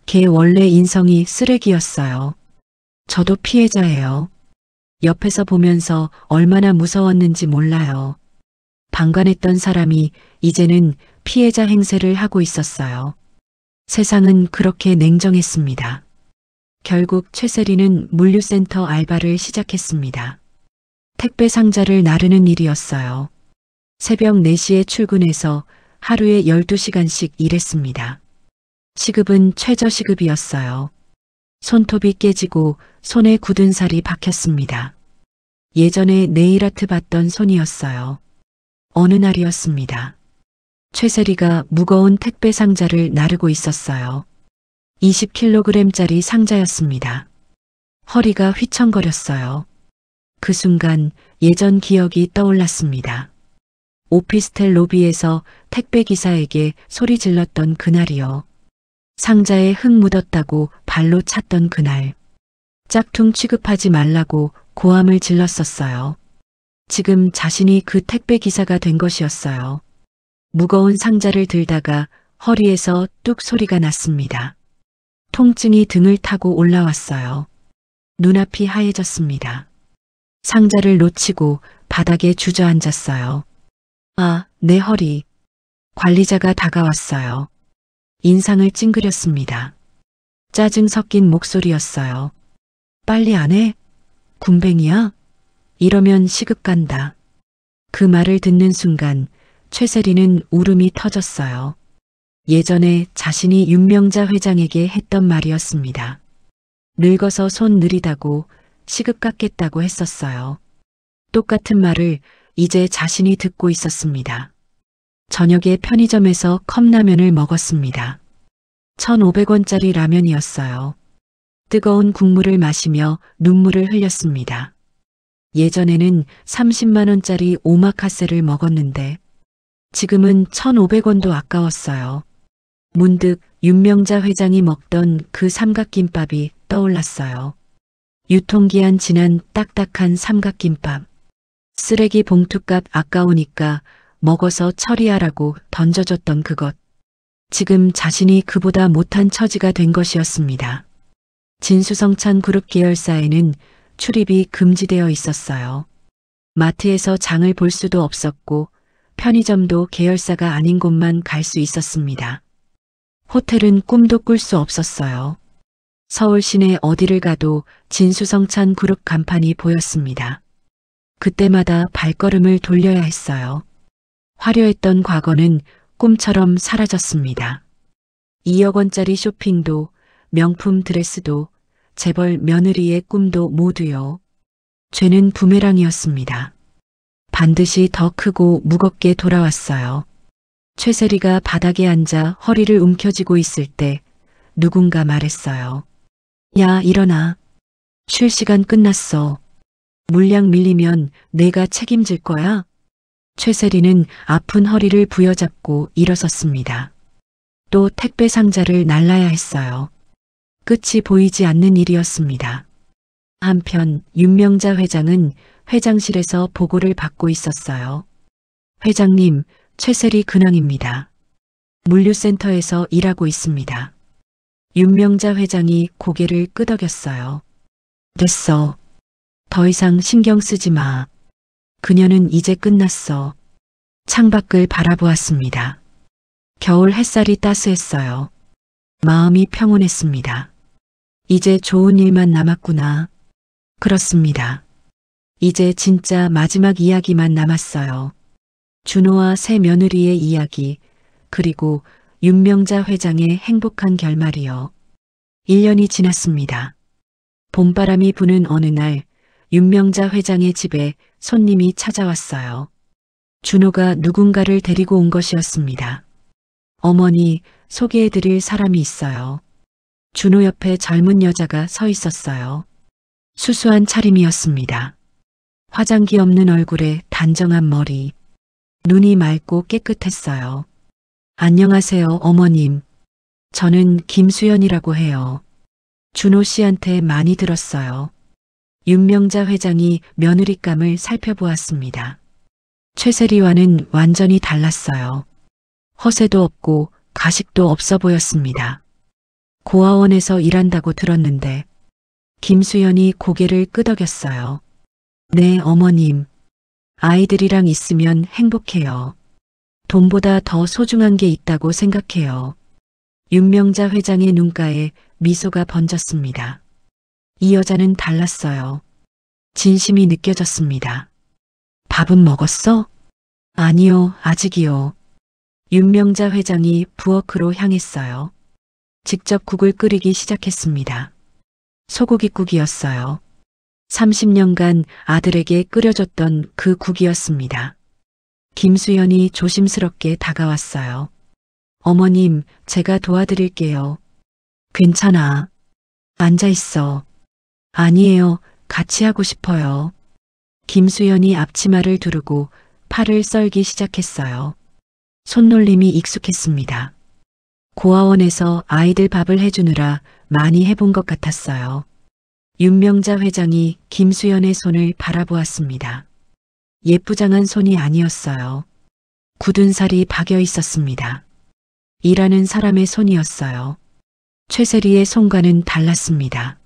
Speaker 2: 걔 원래 인성이 쓰레기였어요. 저도 피해자예요. 옆에서 보면서 얼마나 무서웠는지 몰라요. 방관했던 사람이 이제는 피해자 행세를 하고 있었어요. 세상은 그렇게 냉정했습니다. 결국 최세리는 물류센터 알바를 시작했습니다. 택배 상자를 나르는 일이었어요. 새벽 4시에 출근해서 하루에 12시간씩 일했습니다. 시급은 최저시급이었어요. 손톱이 깨지고 손에 굳은 살이 박혔습니다. 예전에 네일아트 받던 손이었어요. 어느 날이었습니다. 최세리가 무거운 택배 상자를 나르고 있었어요. 20kg짜리 상자였습니다. 허리가 휘청거렸어요. 그 순간 예전 기억이 떠올랐습니다. 오피스텔 로비에서 택배 기사에게 소리 질렀던 그날이요. 상자에 흙 묻었다고 발로 찼던 그날. 짝퉁 취급하지 말라고 고함을 질렀었어요. 지금 자신이 그 택배 기사가 된 것이었어요. 무거운 상자를 들다가 허리에서 뚝 소리가 났습니다. 통증이 등을 타고 올라왔어요. 눈앞이 하얘졌습니다. 상자를 놓치고 바닥에 주저앉았어요. 아, 내 허리. 관리자가 다가왔어요. 인상을 찡그렸습니다. 짜증 섞인 목소리였어요. 빨리 안 해? 군뱅이야? 이러면 시급 간다. 그 말을 듣는 순간 최세리는 울음이 터졌어요. 예전에 자신이 윤명자 회장에게 했던 말이었습니다. 늙어서 손 느리다고 시급 깎겠다고 했었어요. 똑같은 말을 이제 자신이 듣고 있었습니다. 저녁에 편의점에서 컵라면을 먹었습니다. 1,500원짜리 라면이었어요. 뜨거운 국물을 마시며 눈물을 흘렸습니다. 예전에는 30만 원짜리 오마카세를 먹었는데 지금은 1,500원도 아까웠어요. 문득 윤명자 회장이 먹던 그 삼각김밥이 떠올랐어요. 유통기한 지난 딱딱한 삼각김밥. 쓰레기 봉투값 아까우니까 먹어서 처리하라고 던져줬던 그것. 지금 자신이 그보다 못한 처지가 된 것이었습니다. 진수성찬 그룹 계열사에는 출입이 금지되어 있었어요. 마트에서 장을 볼 수도 없었고 편의점도 계열사가 아닌 곳만 갈 수 있었습니다. 호텔은 꿈도 꿀 수 없었어요. 서울 시내 어디를 가도 진수성찬 그룹 간판이 보였습니다. 그때마다 발걸음을 돌려야 했어요. 화려했던 과거는 꿈처럼 사라졌습니다. 2억 원짜리 쇼핑도, 명품 드레스도, 재벌 며느리의 꿈도 모두요. 죄는 부메랑이었습니다. 반드시 더 크고 무겁게 돌아왔어요. 최세리가 바닥에 앉아 허리를 움켜쥐고 있을 때 누군가 말했어요. 야, 일어나. 쉴 시간 끝났어. 물량 밀리면 내가 책임질 거야. 최세리는 아픈 허리를 부여잡고 일어섰습니다. 또 택배 상자를 날라야 했어요. 끝이 보이지 않는 일이었습니다. 한편 윤명자 회장은 회장실에서 보고를 받고 있었어요. 회장님, 최세리 근황입니다. 물류센터에서 일하고 있습니다. 윤명자 회장이 고개를 끄덕였어요. 됐어. 더 이상 신경 쓰지 마. 그녀는 이제 끝났어. 창밖을 바라보았습니다. 겨울 햇살이 따스했어요. 마음이 평온했습니다. 이제 좋은 일만 남았구나. 그렇습니다. 이제 진짜 마지막 이야기만 남았어요. 준호와 새 며느리의 이야기, 그리고 윤명자 회장의 행복한 결말이요. 1년이 지났습니다. 봄바람이 부는 어느 날 윤명자 회장의 집에 손님이 찾아왔어요. 준호가 누군가를 데리고 온 것이었습니다. 어머니, 소개해드릴 사람이 있어요. 준호 옆에 젊은 여자가 서 있었어요. 수수한 차림이었습니다. 화장기 없는 얼굴에 단정한 머리, 눈이 맑고 깨끗했어요. 안녕하세요, 어머님. 저는 김수연이라고 해요. 준호 씨한테 많이 들었어요. 윤명자 회장이 며느리감을 살펴보았습니다. 최세리와는 완전히 달랐어요. 허세도 없고 가식도 없어 보였습니다. 고아원에서 일한다고 들었는데 김수연이 고개를 끄덕였어요. 네, 어머님. 아이들이랑 있으면 행복해요. 돈보다 더 소중한 게 있다고 생각해요. 윤명자 회장의 눈가에 미소가 번졌습니다. 이 여자는 달랐어요. 진심이 느껴졌습니다. 밥은 먹었어? 아니요, 아직이요. 윤명자 회장이 부엌으로 향했어요. 직접 국을 끓이기 시작했습니다. 소고기국이었어요. 30년간 아들에게 끓여줬던 그 국이었습니다. 김수연이 조심스럽게 다가왔어요. 어머님, 제가 도와드릴게요. 괜찮아. 앉아 있어. 아니에요. 같이 하고 싶어요. 김수연이 앞치마를 두르고 팔을 썰기 시작했어요. 손놀림이 익숙했습니다. 고아원에서 아이들 밥을 해주느라 많이 해본 것 같았어요. 윤명자 회장이 김수연의 손을 바라보았습니다. 예쁘장한 손이 아니었어요. 굳은 살이 박여 있었습니다. 일하는 사람의 손이었어요. 최세리의 손과는 달랐습니다.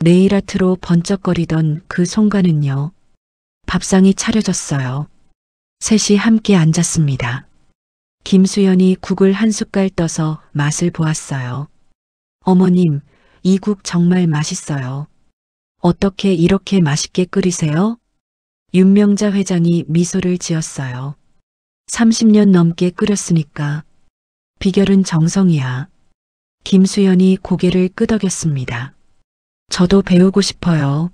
Speaker 2: 네일아트로 번쩍거리던 그 손과는요. 밥상이 차려졌어요. 셋이 함께 앉았습니다. 김수연이 국을 한 숟갈 떠서 맛을 보았어요. 어머님, 이 국 정말 맛있어요. 어떻게 이렇게 맛있게 끓이세요? 윤명자 회장이 미소를 지었어요. 30년 넘게 끓였으니까. 비결은 정성이야. 김수연이 고개를 끄덕였습니다. 저도 배우고 싶어요.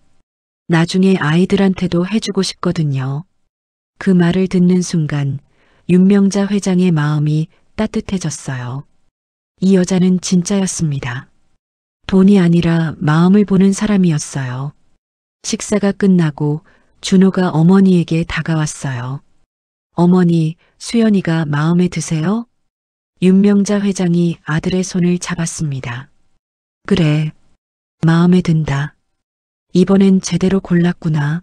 Speaker 2: 나중에 아이들한테도 해주고 싶거든요. 그 말을 듣는 순간 윤명자 회장의 마음이 따뜻해졌어요. 이 여자는 진짜였습니다. 돈이 아니라 마음을 보는 사람이었어요. 식사가 끝나고 준호가 어머니에게 다가왔어요. 어머니, 수연이가 마음에 드세요? 윤명자 회장이 아들의 손을 잡았습니다. 그래, 마음에 든다. 이번엔 제대로 골랐구나.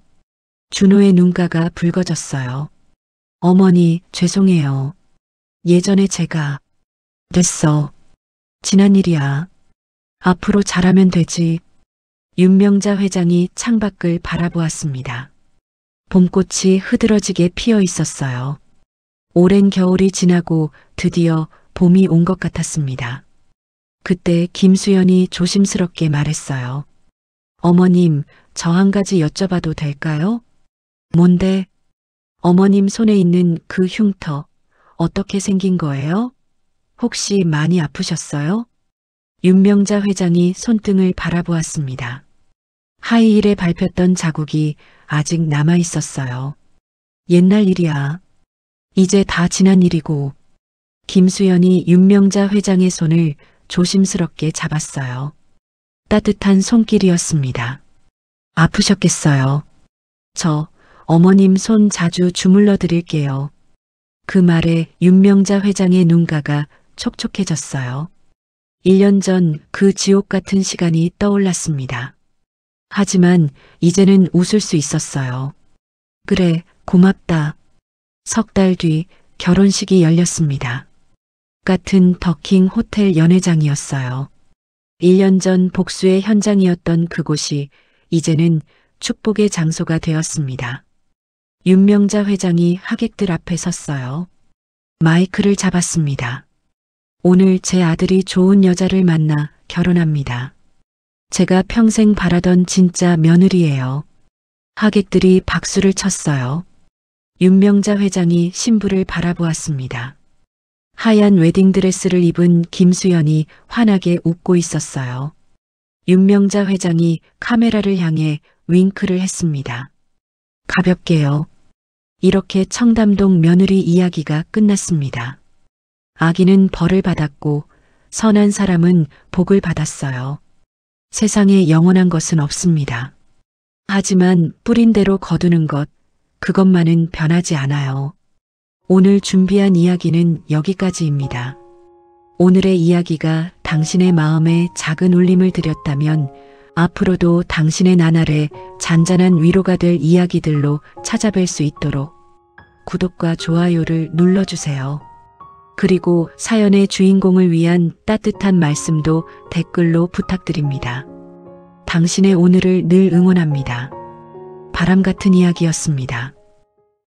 Speaker 2: 준호의 눈가가 붉어졌어요. 어머니, 죄송해요. 예전에 제가... 됐어. 지난 일이야. 앞으로 잘하면 되지. 윤명자 회장이 창밖을 바라보았습니다. 봄꽃이 흐드러지게 피어 있었어요. 오랜 겨울이 지나고 드디어 봄이 온 것 같았습니다. 그때 김수연이 조심스럽게 말했어요. 어머님, 저 한 가지 여쭤봐도 될까요? 뭔데? 어머님 손에 있는 그 흉터, 어떻게 생긴 거예요? 혹시 많이 아프셨어요? 윤명자 회장이 손등을 바라보았습니다. 하이힐에 밟혔던 자국이 아직 남아 있었어요. 옛날 일이야. 이제 다 지난 일이고. 김수연이 윤명자 회장의 손을 조심스럽게 잡았어요. 따뜻한 손길이었습니다. 아프셨겠어요. 저 어머님 손 자주 주물러 드릴게요. 그 말에 윤명자 회장의 눈가가 촉촉해졌어요. 1년 전 그 지옥 같은 시간이 떠올랐습니다. 하지만 이제는 웃을 수 있었어요. 그래, 고맙다. 석 달 뒤 결혼식이 열렸습니다. 같은 더킹 호텔 연회장이었어요. 1년 전 복수의 현장이었던 그곳이 이제는 축복의 장소가 되었습니다. 윤명자 회장이 하객들 앞에 섰어요. 마이크를 잡았습니다. 오늘 제 아들이 좋은 여자를 만나 결혼합니다. 제가 평생 바라던 진짜 며느리예요. 하객들이 박수를 쳤어요. 윤명자 회장이 신부를 바라보았습니다. 하얀 웨딩드레스를 입은 김수연이 환하게 웃고 있었어요. 윤명자 회장이 카메라를 향해 윙크를 했습니다. 가볍게요. 이렇게 청담동 며느리 이야기가 끝났습니다. 아기는 벌을 받았고 선한 사람은 복을 받았어요. 세상에 영원한 것은 없습니다. 하지만 뿌린 대로 거두는 것, 그것만은 변하지 않아요. 오늘 준비한 이야기는 여기까지입니다. 오늘의 이야기가 당신의 마음에 작은 울림을 드렸다면 앞으로도 당신의 나날에 잔잔한 위로가 될 이야기들로 찾아뵐 수 있도록 구독과 좋아요를 눌러주세요. 그리고 사연의 주인공을 위한 따뜻한 말씀도 댓글로 부탁드립니다. 당신의 오늘을 늘 응원합니다. 바람 같은 이야기였습니다.